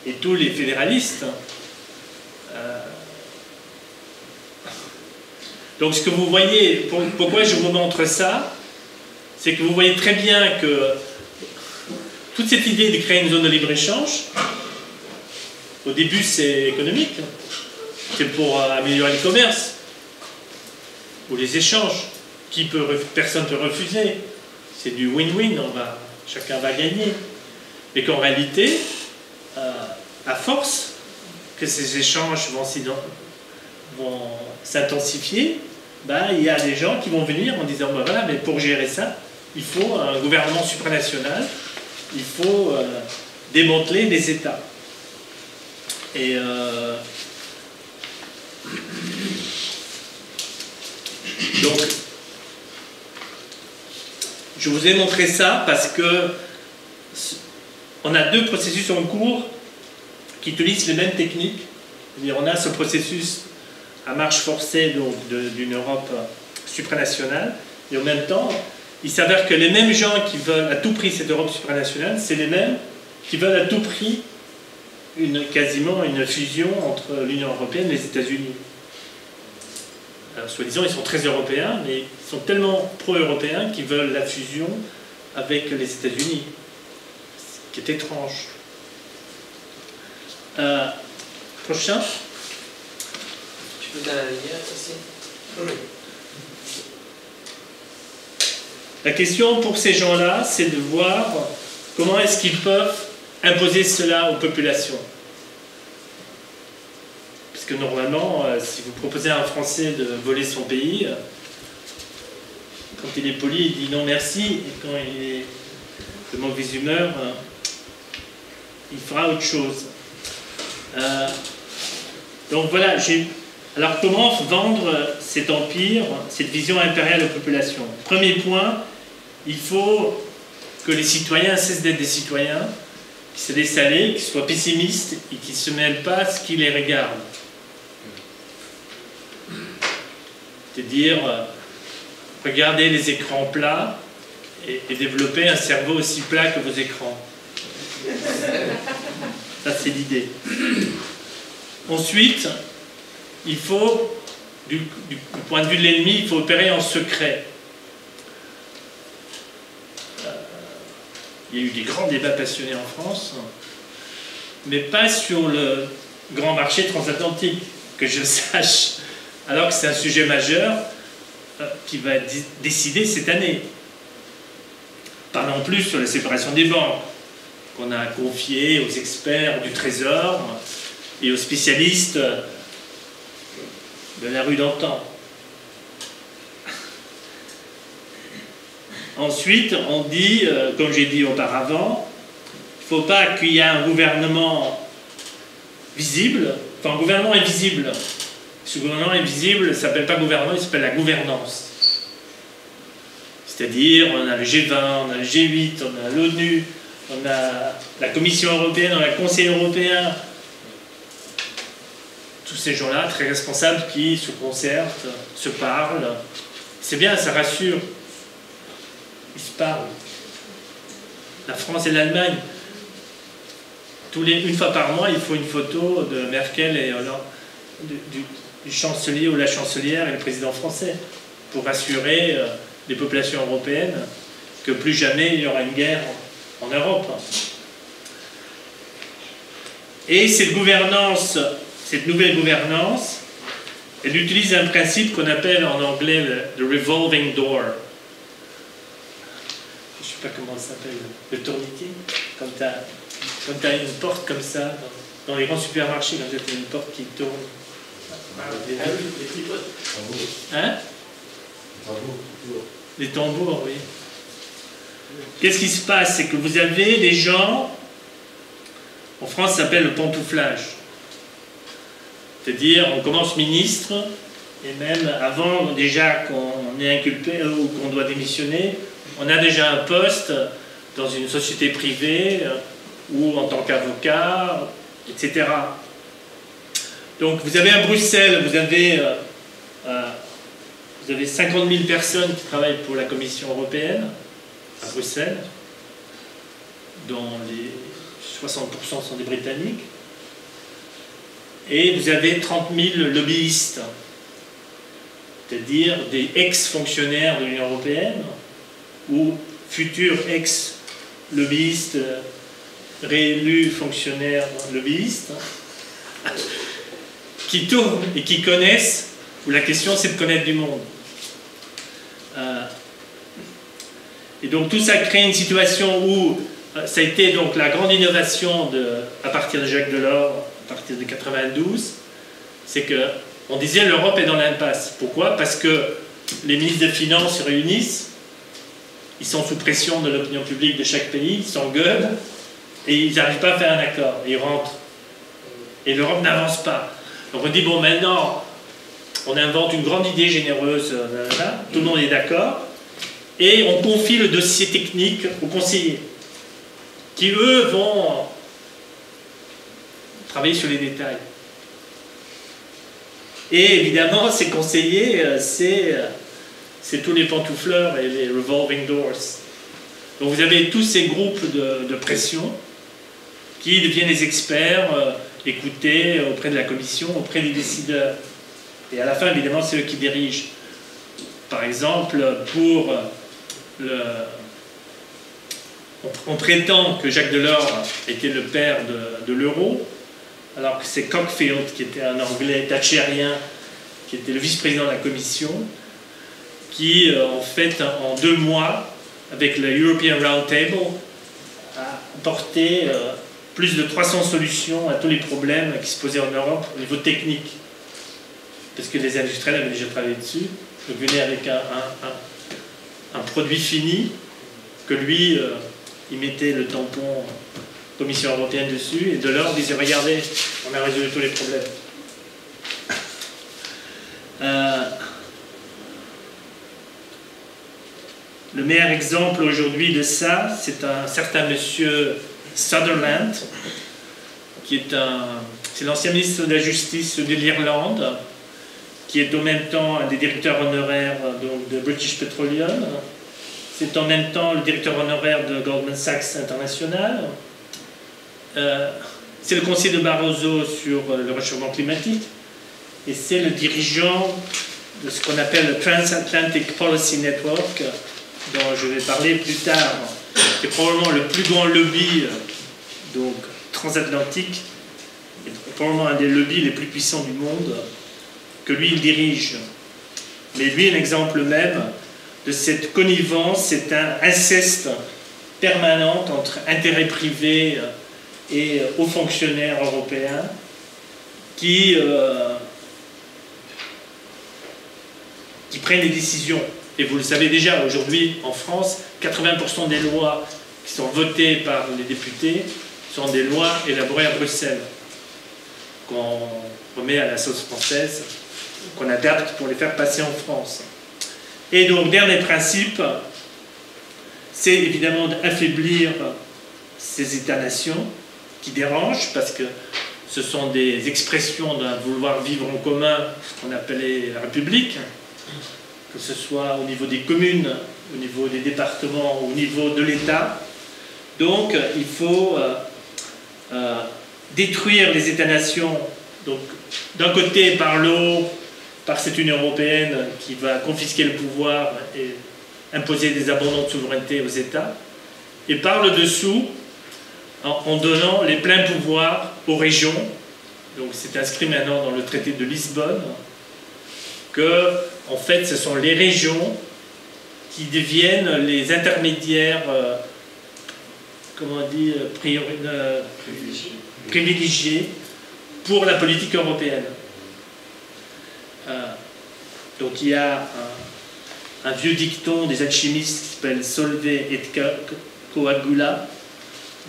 et tous les fédéralistes. Donc ce que vous voyez, pourquoi je vous montre ça, c'est que vous voyez très bien que toute cette idée de créer une zone de libre-échange, au début c'est économique, c'est pour améliorer le commerce, ou les échanges, personne ne peut refuser, c'est du win-win, chacun va gagner. Mais qu'en réalité, à force que ces échanges vont s'intensifier, bah, il y a des gens qui vont venir en disant bah, voilà, mais pour gérer ça, il faut un gouvernement supranational, il faut démanteler les États. Et donc, je vous ai montré ça parce que on a deux processus en cours qui utilisent les mêmes techniques. C'est-à-dire, on a ce processus à marche forcée d'une Europe supranationale, et en même temps, il s'avère que les mêmes gens qui veulent à tout prix cette Europe supranationale, c'est les mêmes qui veulent à tout prix quasiment une fusion entre l'Union européenne et les États-Unis. Soi-disant, ils sont très européens, mais ils sont tellement pro-européens qu'ils veulent la fusion avec les États-Unis, ce qui est étrange. Prochain. Tu peux dans la lumière aussi. La question pour ces gens-là, c'est de voir comment est-ce qu'ils peuvent imposer cela aux populations. Parce que normalement, si vous proposez à un Français de voler son pays, quand il est poli, il dit non merci, et quand il est de mauvaise humeur, il fera autre chose. Donc voilà, alors comment vendre cet empire, cette vision impériale aux populations? Premier point, il faut que les citoyens cessent d'être des citoyens, qui se laissent aller, qui soient pessimistes et qui ne se mêlent pas à ce qui les regarde. C'est-à-dire, regardez les écrans plats et développer un cerveau aussi plat que vos écrans. Ça, c'est l'idée. Ensuite, il faut, du point de vue de l'ennemi, il faut opérer en secret. Il y a eu des grands débats passionnés en France, mais pas sur le grand marché transatlantique, que je sache, alors que c'est un sujet majeur qui va être décidé cette année. Pas non plus sur la séparation des banques, qu'on a confié aux experts du Trésor, et aux spécialistes de la rue d'antan. Ensuite, on dit, comme j'ai dit auparavant, il ne faut pas qu'il y ait un gouvernement visible. Enfin, un gouvernement invisible. Ce gouvernement invisible ne s'appelle pas gouvernement, il s'appelle la gouvernance. C'est-à-dire, on a le G20, on a le G8, on a l'ONU, on a la Commission européenne, on a le Conseil européen. Tous ces gens-là, très responsables, qui se concertent, se parlent. C'est bien, ça rassure. Ils se parlent. La France et l'Allemagne, une fois par mois, il faut une photo de Merkel et Hollande, du chancelier ou la chancelière et le président français, pour rassurer les populations européennes que plus jamais il y aura une guerre en Europe. Et cette gouvernance, cette nouvelle gouvernance, elle utilise un principe qu'on appelle en anglais le revolving door. Je ne sais pas comment ça s'appelle, le tourniquet. Quand tu as une porte comme ça, dans les grands supermarchés, quand tu as une porte qui tourne. Les clipotes. Hein? Les tambours, oui. Qu'est-ce qui se passe? C'est que vous avez des gens, en France ça s'appelle le pantouflage. C'est-à-dire, on commence ministre, et même avant déjà qu'on est inculpé ou qu'on doit démissionner, on a déjà un poste dans une société privée ou en tant qu'avocat, etc. Donc vous avez à Bruxelles, vous avez 50 000 personnes qui travaillent pour la Commission européenne, à Bruxelles, dont les 60% sont des Britanniques. Et vous avez 30 000 lobbyistes, c'est-à-dire des ex-fonctionnaires de l'Union européenne ou futurs ex-lobbyistes réélus fonctionnaires lobbyistes qui tournent et qui connaissent, où la question c'est de connaître du monde. Et donc tout ça crée une situation où ça a été donc la grande innovation à partir de Jacques Delors, à partir de 92, c'est qu'on disait l'Europe est dans l'impasse. Pourquoi? Parce que les ministres des Finances se réunissent, ils sont sous pression de l'opinion publique de chaque pays, ils s'engueulent, et ils n'arrivent pas à faire un accord, ils rentrent. Et l'Europe n'avance pas. Donc on dit, bon maintenant, on invente une grande idée généreuse, tout le monde est d'accord, et on confie le dossier technique aux conseillers, qui eux vont travailler sur les détails. Et évidemment, ces conseillers, c'est tous les pantoufleurs et les revolving doors. Donc vous avez tous ces groupes de pression qui deviennent des experts, écoutés auprès de la Commission, auprès des décideurs. Et à la fin, évidemment, c'est eux qui dirigent. Par exemple, on prétend que Jacques Delors était le père de l'euro, alors que c'est Cockfield, qui était un Anglais thatchérien, qui était le vice-président de la Commission, qui, en fait, en 2 mois, avec le European Round Table, a apporté plus de 300 solutions à tous les problèmes qui se posaient en Europe au niveau technique. Parce que les industriels avaient déjà travaillé dessus, donc venaient avec un produit fini, que lui, il mettait le tampon Commission européenne dessus, et Delors disait, regardez, on a résolu tous les problèmes. Le meilleur exemple aujourd'hui de ça, c'est un certain monsieur Sutherland, qui est c'est l'ancien ministre de la Justice de l'Irlande, qui est en même temps un des directeurs honoraires donc, de British Petroleum. C'est en même temps le directeur honoraire de Goldman Sachs International. C'est le conseiller de Barroso sur le réchauffement climatique. Et c'est le dirigeant de ce qu'on appelle le Transatlantic Policy Network, dont je vais parler plus tard, qui est probablement le plus grand lobby donc, transatlantique, et probablement un des lobbies les plus puissants du monde, que lui il dirige. Mais lui, un exemple même de cette connivence, c'est un inceste permanent entre intérêts privés et hauts fonctionnaires européens qui prennent les décisions. Et vous le savez déjà, aujourd'hui, en France, 80% des lois qui sont votées par les députés sont des lois élaborées à Bruxelles, qu'on remet à la sauce française, qu'on adapte pour les faire passer en France. Et donc, dernier principe, c'est évidemment d'affaiblir ces États-nations qui dérangent, parce que ce sont des expressions d'un vouloir vivre en commun, ce qu'on appelait la République, que ce soit au niveau des communes, au niveau des départements, au niveau de l'État. Donc, il faut détruire les États-nations, donc d'un côté par le haut, par cette Union européenne qui va confisquer le pouvoir et imposer des abandons de souveraineté aux États, et par le dessous, en donnant les pleins pouvoirs aux régions. Donc c'est inscrit maintenant dans le traité de Lisbonne que, en fait, ce sont les régions qui deviennent les intermédiaires, comment on dit, privilégiés pour la politique européenne. Donc il y a un vieux dicton des alchimistes qui s'appelle Solve et coagula.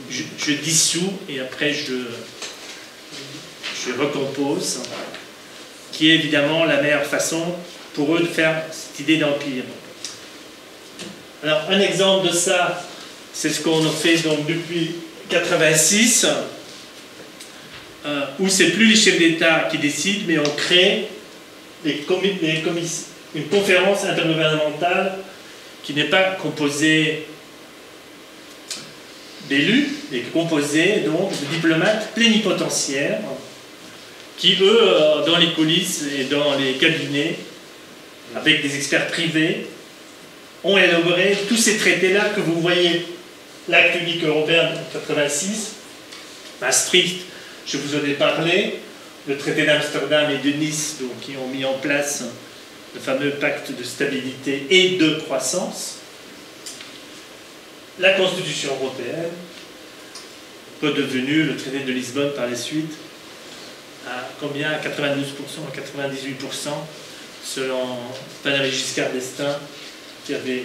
Je dissous et après je recompose, qui est évidemment la meilleure façon pour eux de faire cette idée d'empire. Alors un exemple de ça, c'est ce qu'on a fait donc depuis 86, où c'est plus les chefs d'État qui décident, mais on crée une conférence intergouvernementale qui n'est pas composée d'élus, mais composée donc de diplomates plénipotentiaires qui, eux, dans les coulisses et dans les cabinets, avec des experts privés, ont élaboré tous ces traités-là que vous voyez. L'acte unique européen de 86, Maastricht, je vous en ai parlé, le traité d'Amsterdam et de Nice, donc, qui ont mis en place le fameux pacte de stabilité et de croissance, la Constitution européenne, redevenue le traité de Lisbonne par la suite, à combien? À 92%, à 98%, selon Valéry Giscard d'Estaing, qui avait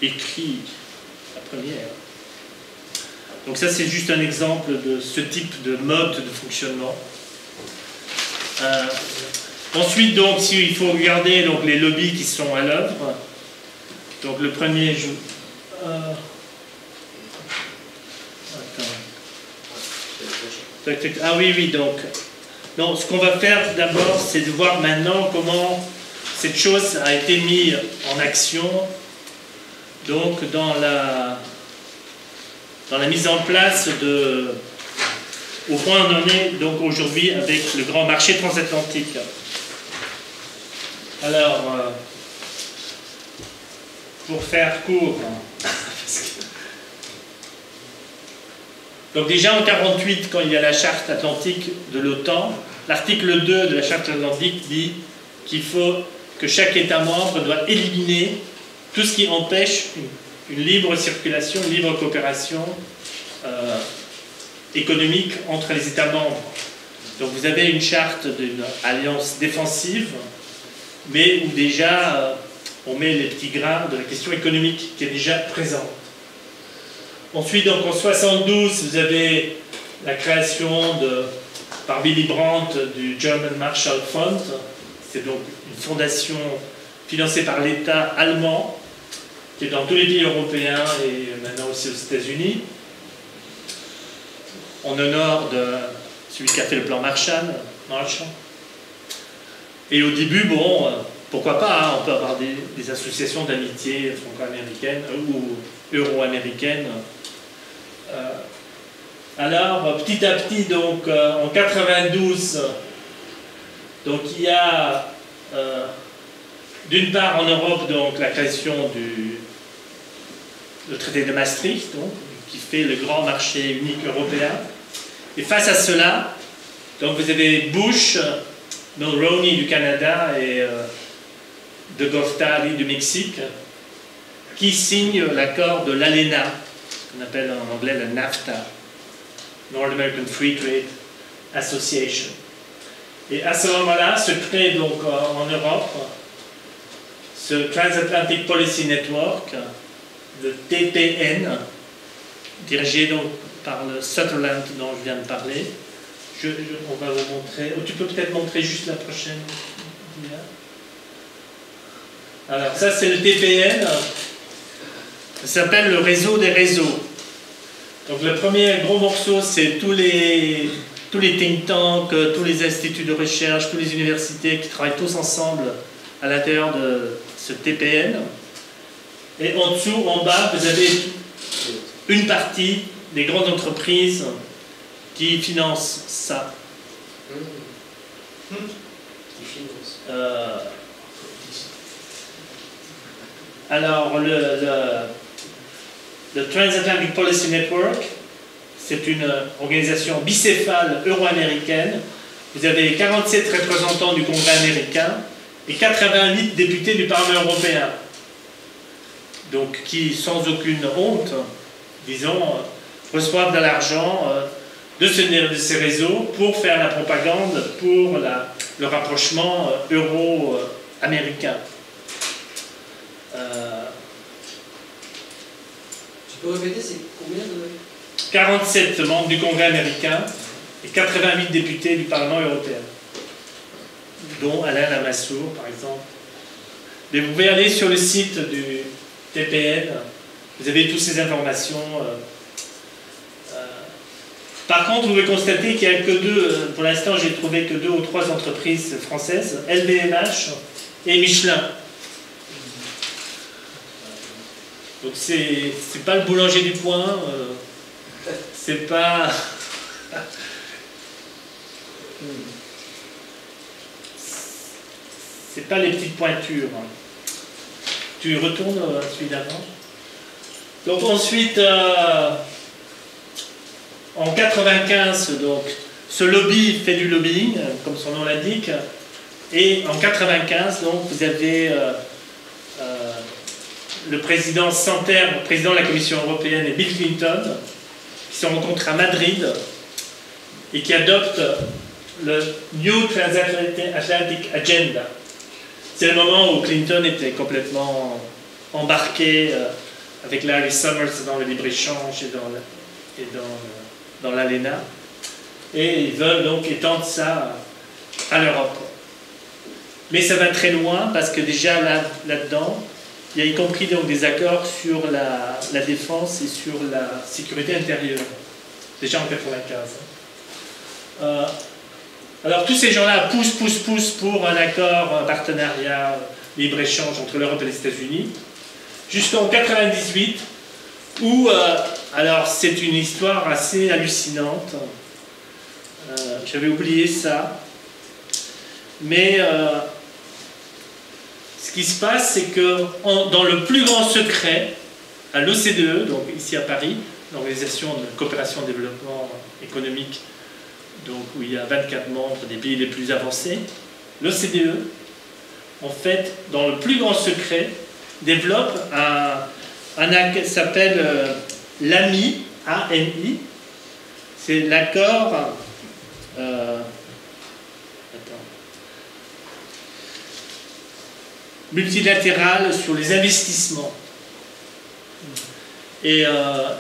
écrit la première. Donc ça, c'est juste un exemple de ce type de mode de fonctionnement. Ensuite, donc, il faut regarder donc, les lobbies qui sont à l'œuvre. Donc le premier... Ah oui, donc ce qu'on va faire d'abord, c'est de voir maintenant comment cette chose a été mise en action, donc dans la mise en place de... Au point où on en est donc aujourd'hui avec le grand marché transatlantique. Alors, pour faire court, donc déjà en 1948, quand il y a la charte atlantique de l'OTAN, l'article 2 de la charte atlantique dit qu'il faut que chaque État membre doit éliminer tout ce qui empêche une libre circulation, une libre coopération économique entre les États membres. Donc vous avez une charte d'une alliance défensive, mais où déjà on met les petits grains de la question économique qui est déjà présente. Ensuite, donc en 1972, vous avez la création par Willy Brandt du German Marshall Fund. C'est donc une fondation financée par l'État allemand, qui est dans tous les pays européens et maintenant aussi aux États-Unis, en honneur de celui qui a fait le plan Marshall. Et au début, bon, pourquoi pas, hein, on peut avoir des associations d'amitié franco-américaines ou euro-américaines. Alors, petit à petit, donc, en 92, donc, il y a d'une part en Europe donc, la création du traité de Maastricht, donc, qui fait le grand marché unique européen. Et face à cela, donc, vous avez Bush, Mulroney du Canada et de Gortari du Mexique, qui signent l'accord de l'ALENA, qu'on appelle en anglais le NAFTA, North American Free Trade Association. Et à ce moment-là, se crée donc en Europe ce Transatlantic Policy Network, le TPN, dirigé donc par le Sutherland dont je viens de parler. On va vous montrer. Tu peux peut-être montrer juste la prochaine. Alors ça c'est le TPN. Ça s'appelle le réseau des réseaux. Donc le premier gros morceau c'est tous les think tanks, tous les instituts de recherche, toutes les universités qui travaillent tous ensemble à l'intérieur de ce TPN. Et en dessous, en bas, vous avez une partie des grandes entreprises qui financent ça. Alors, le Transatlantic Policy Network, c'est une organisation bicéphale euro-américaine. Vous avez 47 représentants du Congrès américain et 88 députés du Parlement européen. Donc, qui, sans aucune honte, disons, reçoivent de l'argent de ces réseaux pour faire la propagande pour le rapprochement euro-américain. Tu peux répéter, c'est combien de... 47 membres du Congrès américain et 88 députés du Parlement européen, dont Alain Lamassoure, par exemple. Mais vous pouvez aller sur le site du TPN, vous avez toutes ces informations. Par contre, vous pouvez constater qu'il n'y a que deux, pour l'instant j'ai trouvé que 2 ou 3 entreprises françaises, LVMH et Michelin. Donc c'est pas le boulanger du coin, c'est pas... c'est pas les petites pointures. Tu retournes à celui d'avant. Donc ensuite, en 95, donc, ce lobby fait du lobbying, comme son nom l'indique, et en 95, donc, vous avez le président Santer, le président de la Commission européenne, et Bill Clinton, qui se rencontrent à Madrid et qui adoptent le New Transatlantic Agenda. C'est le moment où Clinton était complètement embarqué avec Larry Summers dans le libre-échange et dans l'ALENA. Et ils veulent donc étendre ça à l'Europe. Mais ça va très loin parce que déjà là-dedans, il y a y compris donc des accords sur la défense et sur la sécurité intérieure. Déjà en 1995. Alors tous ces gens-là poussent pour un accord, un partenariat libre-échange entre l'Europe et les États-Unis, jusqu'en 1998, où, alors c'est une histoire assez hallucinante, j'avais oublié ça, mais ce qui se passe, c'est que dans le plus grand secret, à l'OCDE, donc ici à Paris, l'Organisation de coopération et développement économique, donc où il y a 24 membres des pays les plus avancés, l'OCDE, en fait, dans le plus grand secret, développe un acte qui s'appelle l'AMI, AMI, c'est l'accord multilatéral sur les investissements. Et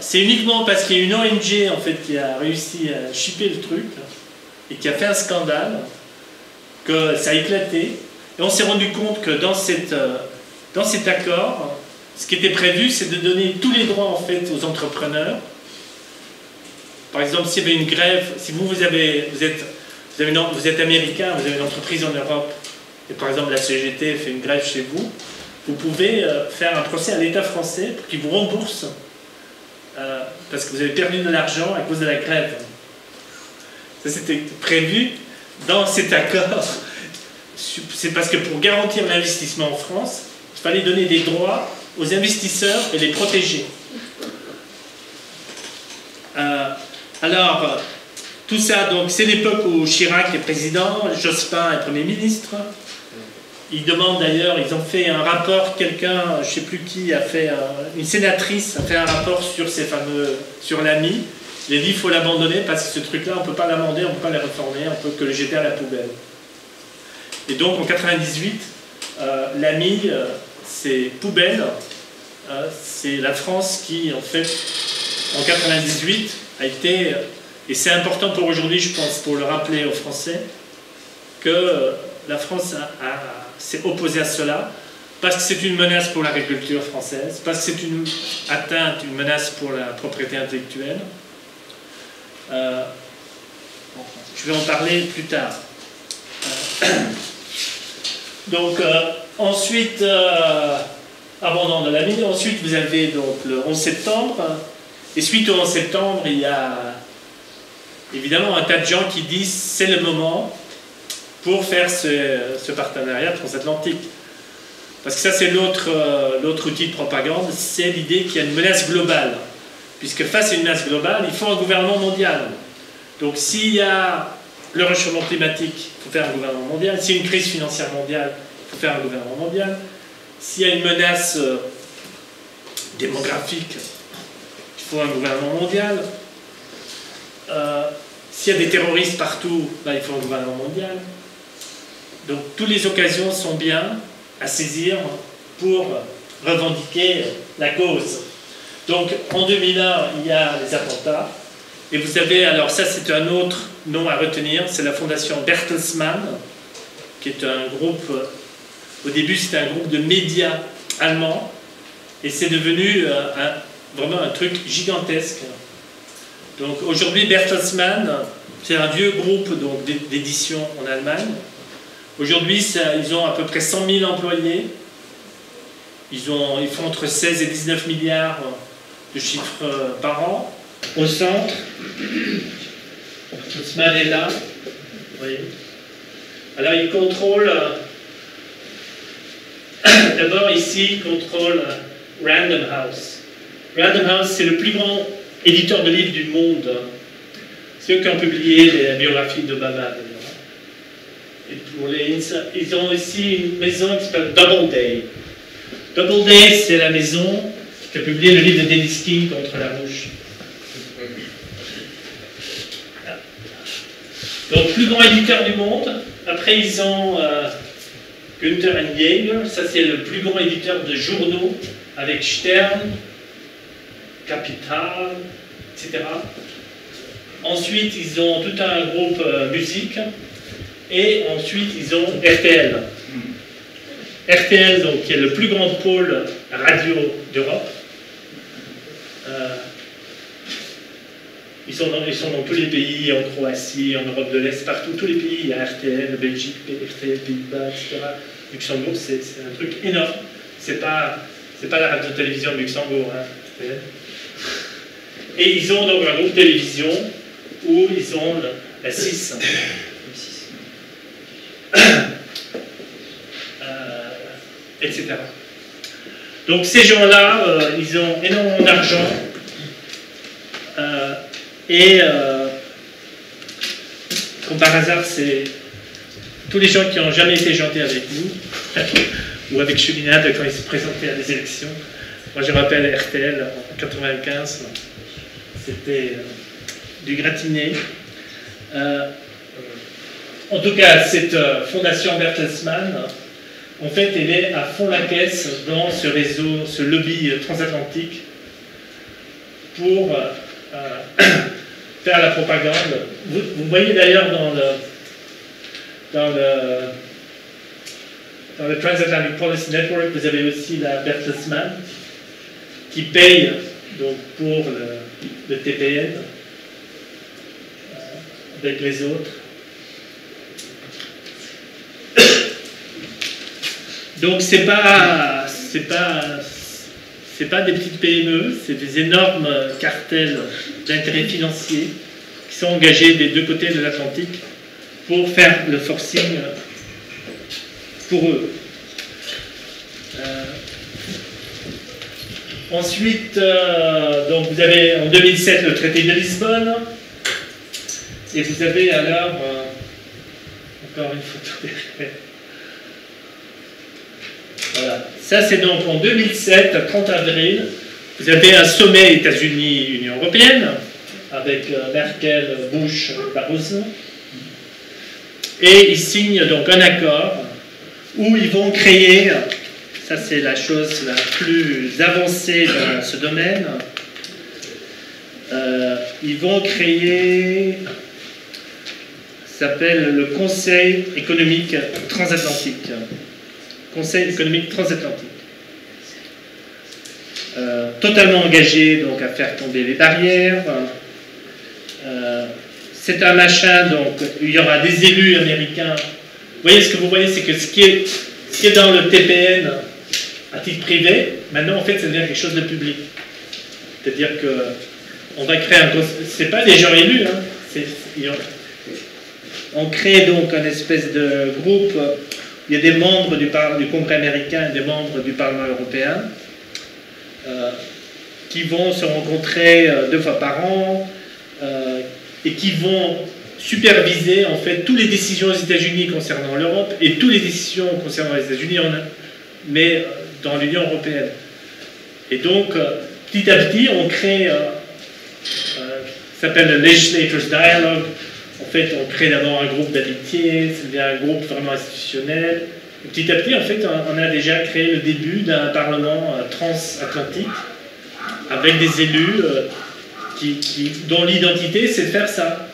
c'est uniquement parce qu'il y a une ONG en fait, qui a réussi à chipper le truc et qui a fait un scandale que ça a éclaté. Et on s'est rendu compte que dans cet accord, ce qui était prévu, c'est de donner tous les droits en fait, aux entrepreneurs. Par exemple, s'il y avait une grève, si vous êtes américain, vous avez une entreprise en Europe, et par exemple la CGT fait une grève chez vous, vous pouvez faire un procès à l'État français pour qu'il vous rembourse parce que vous avez perdu de l'argent à cause de la grève. Ça c'était prévu dans cet accord. C'est parce que pour garantir l'investissement en France, il fallait donner des droits aux investisseurs et les protéger. Alors, tout ça, donc c'est l'époque où Chirac est président, Jospin est Premier ministre. Ils demandent d'ailleurs, ils ont fait un rapport, quelqu'un, je ne sais plus qui, a fait, une sénatrice a fait un rapport sur ces fameux, sur l'AMI, Il a dit il faut l'abandonner parce que ce truc-là, on ne peut pas l'amender, on ne peut pas le réformer, on peut que le jeter à la poubelle. Et donc en 98, l'AMI, c'est poubelle. C'est la France qui, en fait, en 98, a été, et c'est important pour aujourd'hui, je pense, pour le rappeler aux Français, que la France s'est opposée à cela, parce que c'est une menace pour l'agriculture française, parce que c'est une atteinte, une menace pour la propriété intellectuelle. Je vais en parler plus tard. Donc, ensuite, abandon de l'AMI. Ensuite, vous avez donc le 11 septembre. Et suite au 11 septembre, il y a évidemment un tas de gens qui disent c'est le moment pour faire ce partenariat transatlantique. Parce que ça, c'est l'autre outil de propagande, c'est l'idée qu'il y a une menace globale. Puisque face à une menace globale, il faut un gouvernement mondial. Donc s'il y a le réchauffement climatique, il faut faire un gouvernement mondial. S'il y a une crise financière mondiale, il faut faire un gouvernement mondial. S'il y a une menace démographique, il faut un gouvernement mondial. S'il y a des terroristes partout, là, il faut un gouvernement mondial. Donc toutes les occasions sont bien à saisir pour revendiquer la cause. Donc en 2001, il y a les attentats. Et vous avez, alors ça c'est un autre nom à retenir, c'est la fondation Bertelsmann, qui est un groupe, au début c'était un groupe de médias allemands, et c'est devenu vraiment un truc gigantesque. Donc aujourd'hui Bertelsmann, c'est un vieux groupe d'édition en Allemagne. Aujourd'hui ils ont à peu près 100 000 employés, ils font entre 16 et 19 milliards de chiffres par an. Au centre, Bertelsmann est là, vous voyez. Alors il contrôle, d'abord ici, il contrôle Random House. Random House, c'est le plus grand éditeur de livres du monde. C'est eux qui ont publié la biographie d'Obama, d'ailleurs. Ils ont aussi une maison qui s'appelle Doubleday. Doubleday, c'est la maison qui a publié le livre de Dennis King contre la rouge. Donc, plus grand éditeur du monde. Après, ils ont Günther & Jaeger. Ça, c'est le plus grand éditeur de journaux avec Stern, Capital, etc. Ensuite, ils ont tout un groupe musique. Et ensuite, ils ont RTL. RTL, donc, qui est le plus grand pôle radio d'Europe. Ils sont dans tous les pays, en Croatie, en Europe de l'Est, partout, tous les pays, il y a RTL, Belgique, RTL, Pays-Bas, etc. Luxembourg, c'est un truc énorme. C'est pas la radio-télévision de Luxembourg, hein, RTL. Et ils ont donc un groupe télévision où ils ont la 6. Etc. Donc ces gens-là, ils ont énormément d'argent. Comme par hasard, c'est tous les gens qui n'ont jamais été gentils avec nous, ou avec Cheminade quand ils se présentaient à des élections. Moi, je rappelle RTL en 95, c'était du gratiné. En tout cas, cette fondation Bertelsmann, en fait, elle est à fond la caisse dans ce réseau, ce lobby transatlantique pour faire la propagande. Vous voyez d'ailleurs dans le Transatlantic Policy Network, vous avez aussi la Bertelsmann qui paye donc, pour le TPN avec les autres. Donc c'est pas des petites PME, c'est des énormes cartels d'intérêts financiers qui sont engagés des deux côtés de l'Atlantique pour faire le forcing pour eux. Ensuite, donc vous avez en 2007 le traité de Lisbonne, et vous avez alors encore une photo derrière. Voilà. Ça, c'est donc en 2007, 30 avril, vous avez un sommet États-Unis-Union européenne avec Merkel, Bush, Barroso. Et ils signent donc un accord où ils vont créer, ça c'est la chose la plus avancée dans ce domaine, ils vont créer, ça s'appelle le Conseil économique transatlantique. Conseil économique transatlantique. Totalement engagé donc à faire tomber les barrières. C'est un machin, donc il y aura des élus américains. Vous voyez, ce que vous voyez, c'est que ce qui est dans le TPN à titre privé, maintenant en fait ça devient quelque chose de public. C'est-à-dire que on va créer un... C'est pas des gens élus, hein. On crée donc un espèce de groupe. Il y a des membres du Congrès américain et des membres du Parlement européen qui vont se rencontrer 2 fois par an et qui vont superviser en fait toutes les décisions aux États-Unis concernant l'Europe et toutes les décisions concernant les États-Unis, mais dans l'Union européenne. Et donc, petit à petit, on crée, ça s'appelle le Legislators Dialogue. En fait, on crée d'abord un groupe d'amitié, ça devient un groupe vraiment institutionnel. Et petit à petit, en fait, on a déjà créé le début d'un parlement transatlantique avec des élus dont l'identité, c'est de faire ça.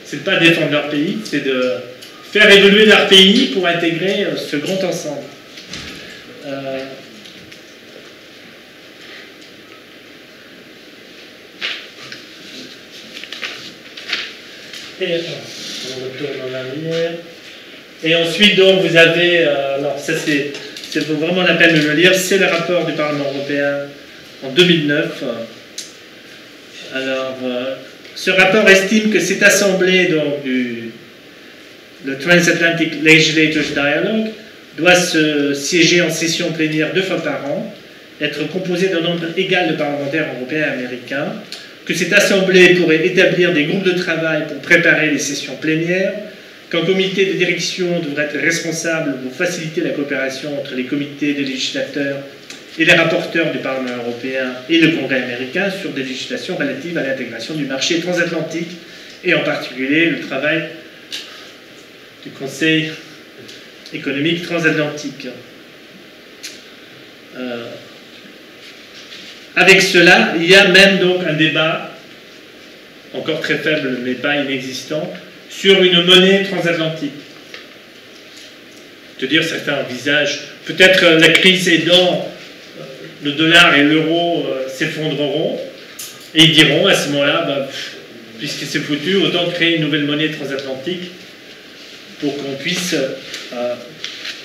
C'est de ne pas défendre leur pays, c'est de faire évoluer leur pays pour intégrer ce grand ensemble. Et on retourne en arrière. Et ensuite, donc, vous avez... alors, ça, c'est vraiment la peine de le lire. C'est le rapport du Parlement européen en 2009. Alors, ce rapport estime que cette assemblée, donc, le Transatlantic Legislators Dialogue, doit se siéger en session plénière 2 fois par an, être composée d'un nombre égal de parlementaires européens et américains, que cette assemblée pourrait établir des groupes de travail pour préparer les sessions plénières, qu'un comité de direction devrait être responsable pour faciliter la coopération entre les comités des législateurs et les rapporteurs du Parlement européen et le Congrès américain sur des législations relatives à l'intégration du marché transatlantique et en particulier le travail du Conseil économique transatlantique. Avec cela, il y a même donc un débat, encore très faible mais pas inexistant, sur une monnaie transatlantique. C'est-à-dire certains envisagent, peut-être la crise aidant, le dollar et l'euro s'effondreront, et ils diront à ce moment-là, puisque c'est foutu, autant créer une nouvelle monnaie transatlantique pour qu'on puisse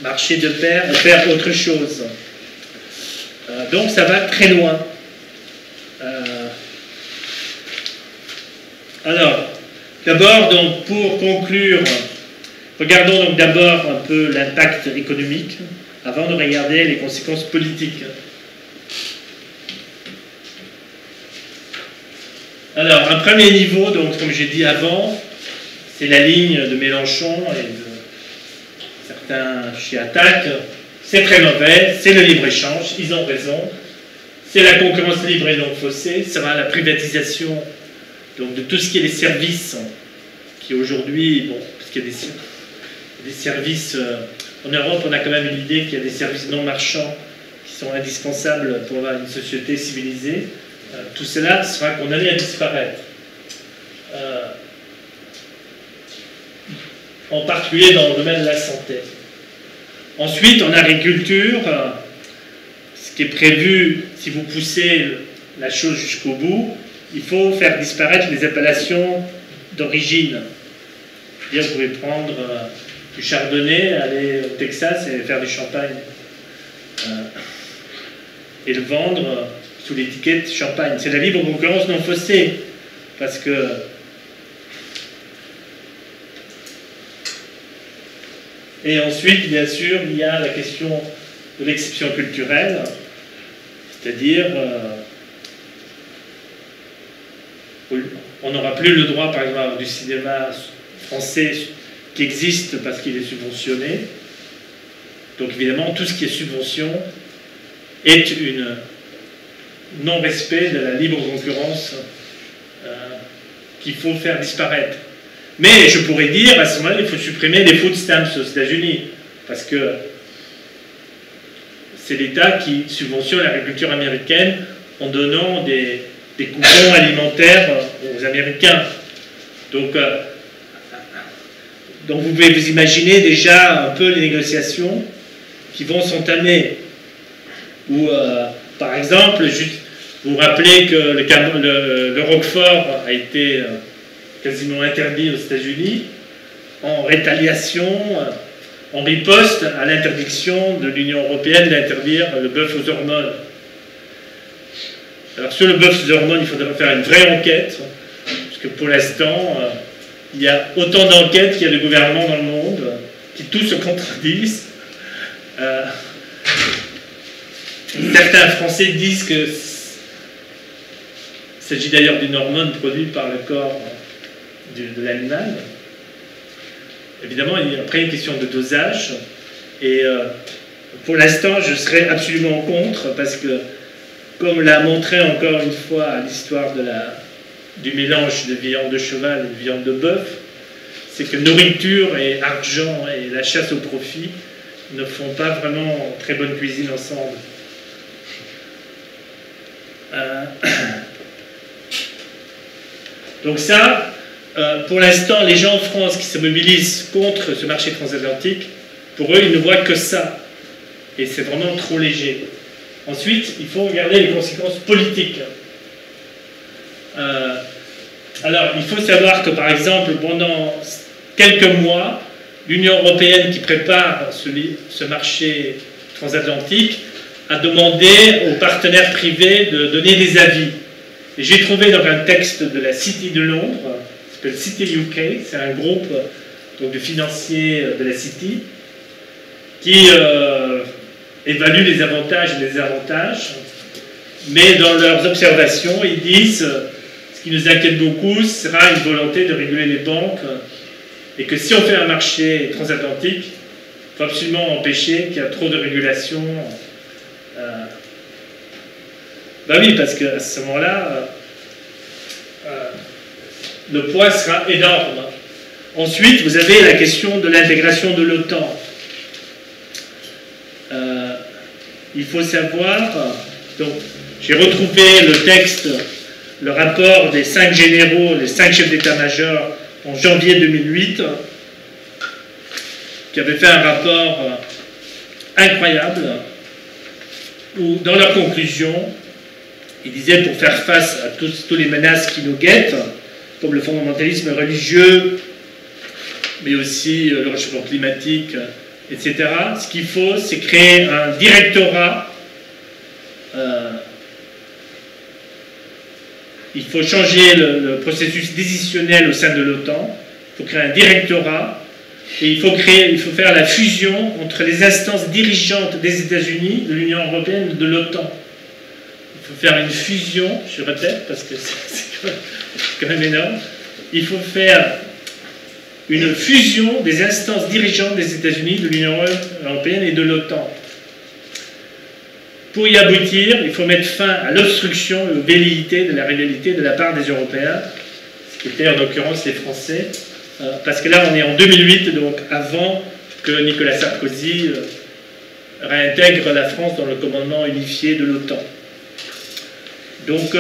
marcher de pair et faire autre chose. Donc ça va très loin. Alors, d'abord, donc, pour conclure, regardons donc d'abord un peu l'impact économique avant de regarder les conséquences politiques. Alors, un premier niveau, donc, comme j'ai dit avant, c'est la ligne de Mélenchon et de certains chez Attaque. C'est très mauvais, c'est le libre-échange, ils ont raison. C'est la concurrence libre et non faussée, ça sera la privatisation donc, de tout ce qui est les services, qui aujourd'hui, bon, parce qu'il y a des services, en Europe on a quand même une idée qu'il y a des services non marchands qui sont indispensables pour avoir une société civilisée. Tout cela sera condamné à disparaître. En particulier dans le domaine de la santé. Ensuite, en agriculture, ce qui est prévu, si vous poussez la chose jusqu'au bout, il faut faire disparaître les appellations d'origine. C'est-à-dire, vous pouvez prendre du chardonnay, aller au Texas et faire du champagne. Et le vendre sous l'étiquette champagne. C'est la libre concurrence non faussée. Parce que et ensuite, bien sûr, il y a la question de l'exception culturelle, c'est-à-dire on n'aura plus le droit, par exemple, à avoir du cinéma français qui existe parce qu'il est subventionné. Donc évidemment, tout ce qui est subvention est un non-respect de la libre concurrence qu'il faut faire disparaître. Mais je pourrais dire, à ce moment-là, il faut supprimer les food stamps aux États-Unis, parce que c'est l'État qui subventionne l'agriculture américaine en donnant des coupons alimentaires aux Américains. Donc vous pouvez vous imaginer déjà un peu les négociations qui vont s'entamer. Ou, par exemple, vous vous rappelez que le Roquefort a été quasiment interdit aux États-Unis en rétaliation, en riposte à l'interdiction de l'Union européenne d'interdire le bœuf aux hormones. Alors sur le bœuf aux hormones, il faudrait faire une vraie enquête, parce que pour l'instant, il y a autant d'enquêtes qu'il y a de gouvernements dans le monde, qui tous se contredisent. Certains Français disent que il s'agit d'ailleurs d'une hormone produite par le corps de l'animal. Évidemment, il y a après une question de dosage. Et pour l'instant, je serais absolument contre, parce que, comme l'a montré encore une fois l'histoire du mélange de viande de cheval et de viande de bœuf, c'est que nourriture et argent et la chasse au profit ne font pas vraiment très bonne cuisine ensemble. Donc ça, pour l'instant, les gens en France qui se mobilisent contre ce marché transatlantique, pour eux, ils ne voient que ça. Et c'est vraiment trop léger. Ensuite, il faut regarder les conséquences politiques. Alors, il faut savoir que, par exemple, pendant quelques mois, l'Union européenne qui prépare ce marché transatlantique a demandé aux partenaires privés de donner des avis. Et j'ai trouvé dans un texte de la City de Londres, qui s'appelle City UK, c'est un groupe donc, de financiers de la City, qui évalue les avantages et les désavantages, mais dans leurs observations, ils disent ce qui nous inquiète beaucoup, ce sera une volonté de réguler les banques, et que si on fait un marché transatlantique, il faut absolument empêcher qu'il y ait trop de régulation. Ben oui, parce qu'à ce moment-là, le poids sera énorme. Ensuite, vous avez la question de l'intégration de l'OTAN. Il faut savoir, donc j'ai retrouvé le texte, le rapport des 5 généraux, les 5 chefs d'état-major en janvier 2008, qui avaient fait un rapport incroyable, où dans leur conclusion, ils disaient pour faire face à toutes les menaces qui nous guettent, comme le fondamentalisme religieux, mais aussi le réchauffement climatique, etc. Ce qu'il faut, c'est créer un directorat. Il faut changer le processus décisionnel au sein de l'OTAN. Il faut créer un directorat. Et il faut faire la fusion entre les instances dirigeantes des États-Unis, de l'Union européenne et de l'OTAN. Il faut faire une fusion, je répète, parce que c'est quand même énorme. Il faut faire une fusion des instances dirigeantes des États-Unis, de l'Union européenne et de l'OTAN. Pour y aboutir, il faut mettre fin à l'obstruction et aux velléités de la rivalité de la part des Européens, ce qui était en l'occurrence les Français, parce que là on est en 2008, donc avant que Nicolas Sarkozy réintègre la France dans le commandement unifié de l'OTAN. Donc,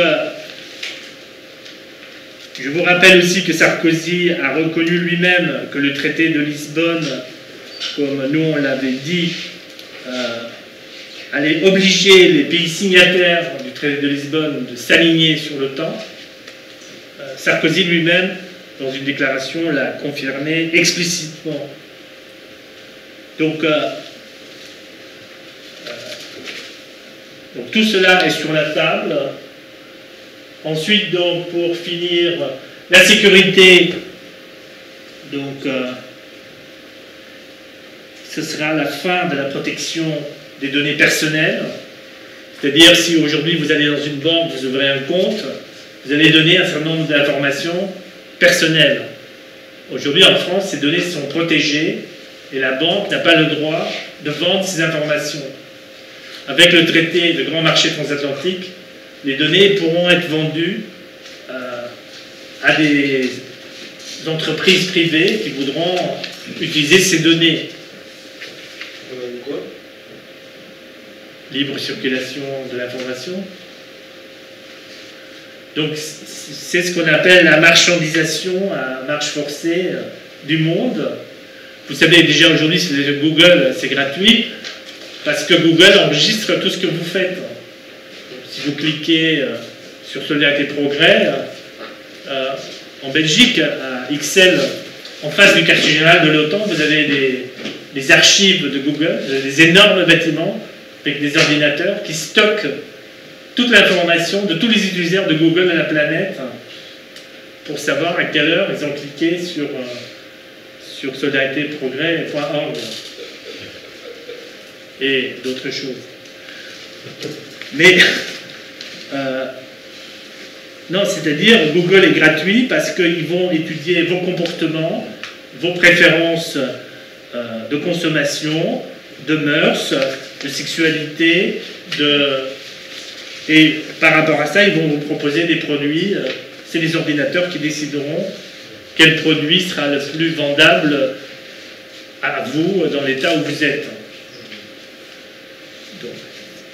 je vous rappelle aussi que Sarkozy a reconnu lui-même que le traité de Lisbonne, comme nous on l'avait dit, allait obliger les pays signataires du traité de Lisbonne de s'aligner sur l'OTAN. Sarkozy lui-même, dans une déclaration, l'a confirmé explicitement. Donc tout cela est sur la table. Ensuite, donc, pour finir, la sécurité, donc, ce sera la fin de la protection des données personnelles. C'est-à-dire, si aujourd'hui vous allez dans une banque, vous ouvrez un compte, vous allez donner un certain nombre d'informations personnelles. Aujourd'hui, en France, ces données sont protégées et la banque n'a pas le droit de vendre ces informations. Avec le traité de grand marché transatlantique, les données pourront être vendues à des entreprises privées qui voudront utiliser ces données. Quoi? Libre circulation de l'information. Donc c'est ce qu'on appelle la marchandisation à marche forcée du monde. Vous savez déjà aujourd'hui, si vous avez Google, c'est gratuit, parce que Google enregistre tout ce que vous faites. Donc, si vous cliquez sur Solidarité Progrès, en Belgique, à Ixelles, en face du quartier général de l'OTAN, vous avez des archives de Google, vous avez des énormes bâtiments avec des ordinateurs qui stockent toute l'information de tous les utilisateurs de Google à la planète pour savoir à quelle heure ils ont cliqué sur solidaritéprogrès.org et d'autres choses. Mais non, c'est-à-dire Google est gratuit parce qu'ils vont étudier vos comportements, vos préférences de consommation, de mœurs, de sexualité, et par rapport à ça, ils vont vous proposer des produits. C'est les ordinateurs qui décideront quel produit sera le plus vendable à vous dans l'état où vous êtes. Donc,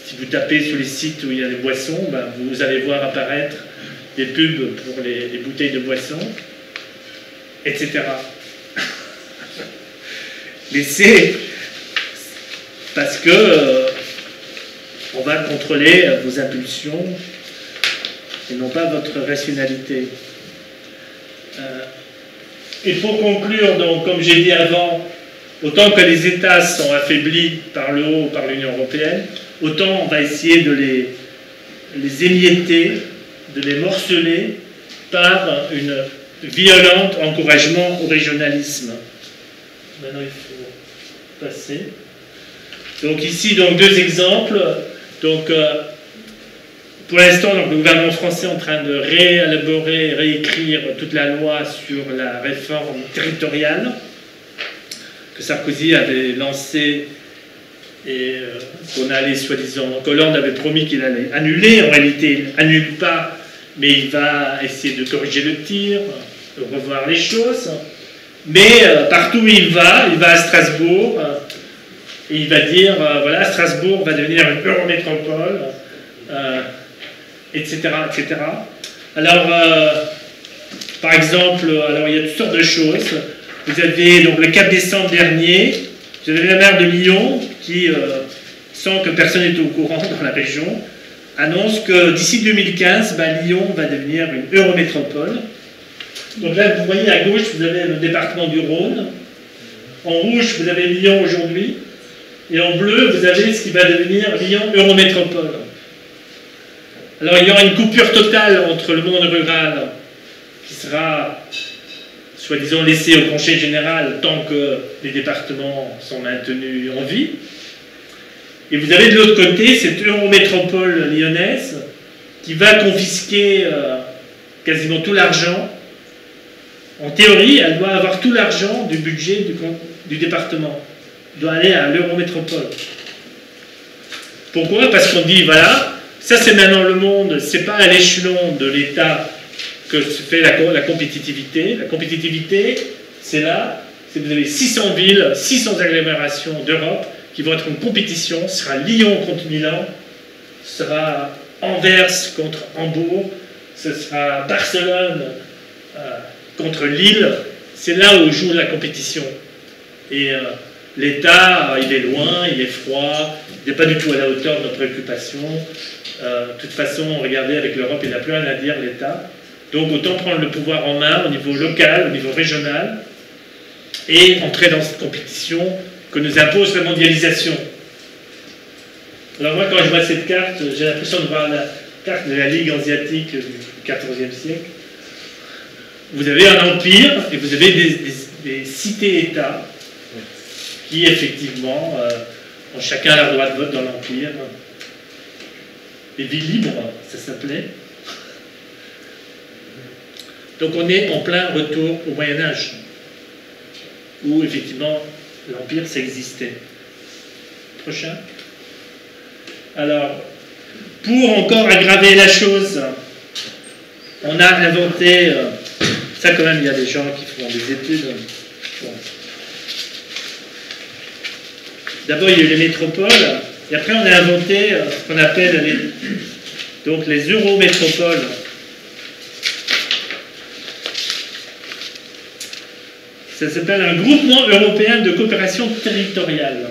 si vous tapez sur les sites où il y a des boissons, ben, vous allez voir apparaître des pubs pour les bouteilles de boissons, etc. Mais c'est parce que on va contrôler vos impulsions et non pas votre rationalité. Et pour conclure, donc, comme j'ai dit avant, autant que les États sont affaiblis par le haut, par l'Union européenne, autant on va essayer de les émietter, de les morceler par une violente encouragement au régionalisme. Maintenant, il faut passer. Donc ici, donc, deux exemples. Donc, pour l'instant, le gouvernement français est en train de réélaborer, réécrire toute la loi sur la réforme territoriale que Sarkozy avait lancée et qu'on allait soi-disant, qu'Hollande avait promis qu'il allait annuler. En réalité, il n'annule pas, mais il va essayer de corriger le tir, de revoir les choses. Mais partout où il va à Strasbourg, et il va dire, voilà, Strasbourg va devenir une eurométropole, etc., etc. Alors, par exemple, alors, il y a toutes sortes de choses. Vous avez, donc, le 4 décembre dernier, vous avez la maire de Lyon qui, sans que personne n'était au courant dans la région, annonce que d'ici 2015, Lyon va devenir une eurométropole. Donc là, vous voyez à gauche, vous avez le département du Rhône. En rouge, vous avez Lyon aujourd'hui. Et en bleu, vous avez ce qui va devenir Lyon Eurométropole. Alors, il y aura une coupure totale entre le monde rural, qui sera, soi-disant, laissé au Conseil général tant que les départements sont maintenus en vie. Et vous avez de l'autre côté cette Eurométropole lyonnaise qui va confisquer quasiment tout l'argent. En théorie, elle doit avoir tout l'argent du budget du département. Doit aller à l'Eurométropole. Pourquoi? Parce qu'on dit, voilà, ça c'est maintenant le monde, c'est pas à l'échelon de l'État que se fait la compétitivité. La compétitivité, c'est là, c'est vous avez 600 villes, 600 agglomérations d'Europe qui vont être en compétition. Ce sera Lyon contre Milan, ce sera Anvers contre Hambourg, ce sera Barcelone contre Lille. C'est là où joue la compétition. Et l'État, il est loin, il est froid, il n'est pas du tout à la hauteur de nos préoccupations. De toute façon, regardez, avec l'Europe, il n'a plus rien à dire, l'État. Donc autant prendre le pouvoir en main au niveau local, au niveau régional, et entrer dans cette compétition que nous impose la mondialisation. Alors moi, quand je vois cette carte, j'ai l'impression de voir la carte de la Ligue hanséatique du XIVe siècle. Vous avez un empire et vous avez des cités-États qui, effectivement, ont chacun leur droit de vote dans l'empire. Les villes libres, ça s'appelait. Donc on est en plein retour au Moyen-Âge, où, effectivement, l'empire, ça existait. Prochain. Alors, pour encore aggraver la chose, on a inventé Ça, quand même, il y a des gens qui font des études. Bon. D'abord, il y a eu les métropoles, et après, on a inventé ce qu'on appelle les eurométropoles. Ça s'appelle un groupement européen de coopération territoriale.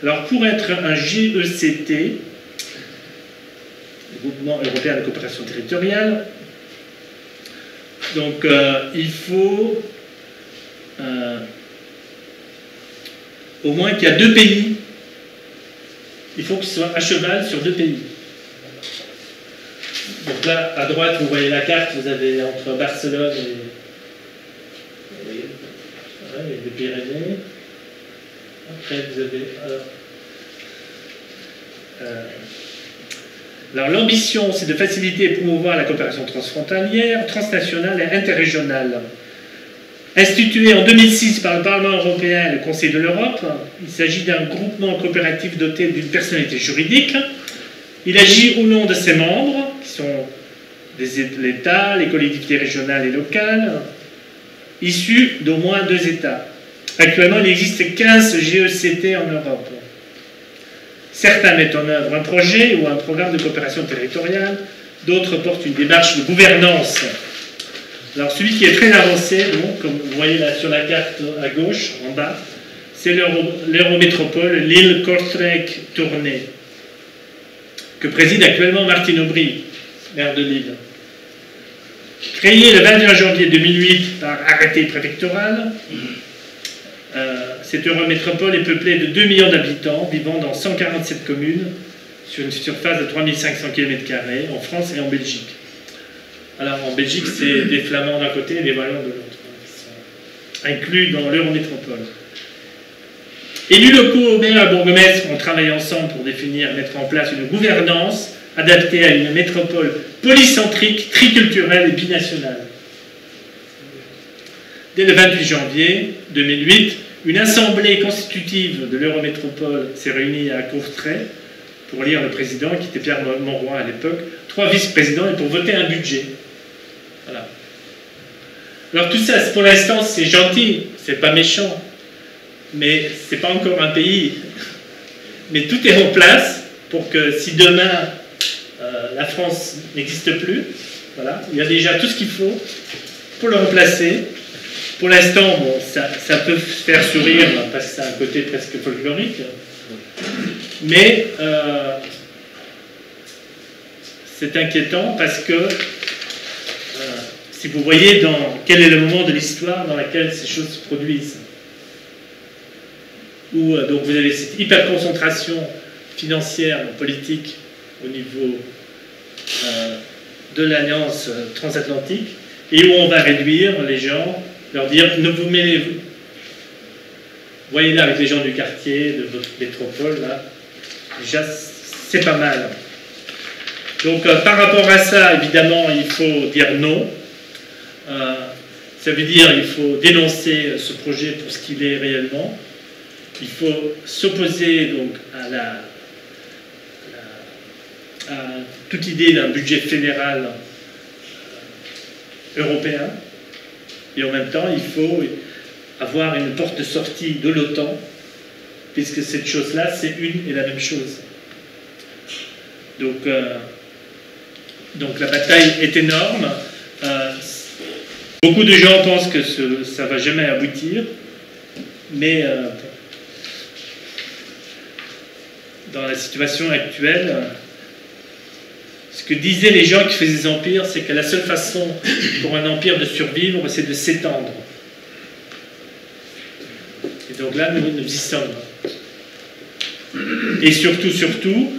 Alors, pour être un GECT, groupement européen de coopération territoriale, donc il faut au moins qu'il y a 2 pays. Il faut que ce soit à cheval sur 2 pays. Donc là, à droite, vous voyez la carte, vous avez entre Barcelone et les Pyrénées. Après, vous avez... Alors l'ambition, c'est de faciliter et promouvoir la coopération transfrontalière, transnationale et interrégionale. Institué en 2006 par le Parlement européen et le Conseil de l'Europe, il s'agit d'un groupement coopératif doté d'une personnalité juridique. Il agit au nom de ses membres, qui sont l'État, les collectivités régionales et locales, issus d'au moins 2 États. Actuellement, il existe 15 GECT en Europe. Certains mettent en œuvre un projet ou un programme de coopération territoriale, d'autres portent une démarche de gouvernance. Alors celui qui est très avancé, donc, comme vous voyez là sur la carte à gauche, en bas, c'est l'Eurométropole Lille-Kortrijk-Tournai, que préside actuellement Martine Aubry, maire de Lille. Créé le 21 janvier 2008 par arrêté préfectoral, cette Eurométropole est peuplée de 2 millions d'habitants, vivant dans 147 communes, sur une surface de 3500 km² en France et en Belgique. Alors en Belgique, c'est des Flamands d'un côté et des Wallons de l'autre, qui sont inclus dans l'Eurométropole. Élus locaux, maires et bourgmestres ont travaillé ensemble pour définir et mettre en place une gouvernance adaptée à une métropole polycentrique, triculturelle et binationale. Dès le 28 janvier 2008, une assemblée constitutive de l'Eurométropole s'est réunie à Courtrai pour élire le président, qui était Pierre Monroy à l'époque, 3 vice-présidents et pour voter un budget. Voilà. Alors tout ça, pour l'instant, c'est gentil, c'est pas méchant, mais c'est pas encore un pays. Mais tout est en place pour que si demain la France n'existe plus, voilà, il y a déjà tout ce qu'il faut pour le remplacer. Pour l'instant, bon, ça peut faire sourire parce que c'est un côté presque folklorique, mais c'est inquiétant parce que si vous voyez quel est le moment de l'histoire dans lequel ces choses se produisent, où donc vous avez cette hyperconcentration financière, politique au niveau de l'alliance transatlantique, et où on va réduire les gens, leur dire ne vous mêlez vous. Voyez là avec les gens du quartier, de votre métropole, là, déjà c'est pas mal. Donc par rapport à ça, évidemment, il faut dire non. Ça veut dire qu'il faut dénoncer ce projet pour ce qu'il est réellement. Il faut s'opposer donc à toute idée d'un budget fédéral européen. Et en même temps, il faut avoir une porte de sortie de l'OTAN, puisque cette chose-là, c'est une et la même chose. Donc la bataille est énorme. Beaucoup de gens pensent que ça ne va jamais aboutir, mais dans la situation actuelle, ce que disaient les gens qui faisaient des empires, c'est que la seule façon pour un empire de survivre, c'est de s'étendre. Et donc là, nous y sommes. Et surtout,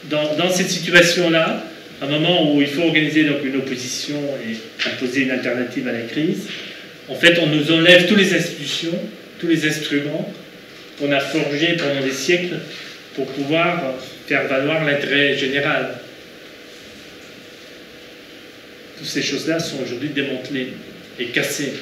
dans cette situation-là, à un moment où il faut organiser donc une opposition et imposer une alternative à la crise, en fait, on nous enlève toutes les institutions, tous les instruments qu'on a forgés pendant des siècles pour pouvoir faire valoir l'intérêt général. Toutes ces choses-là sont aujourd'hui démantelées et cassées.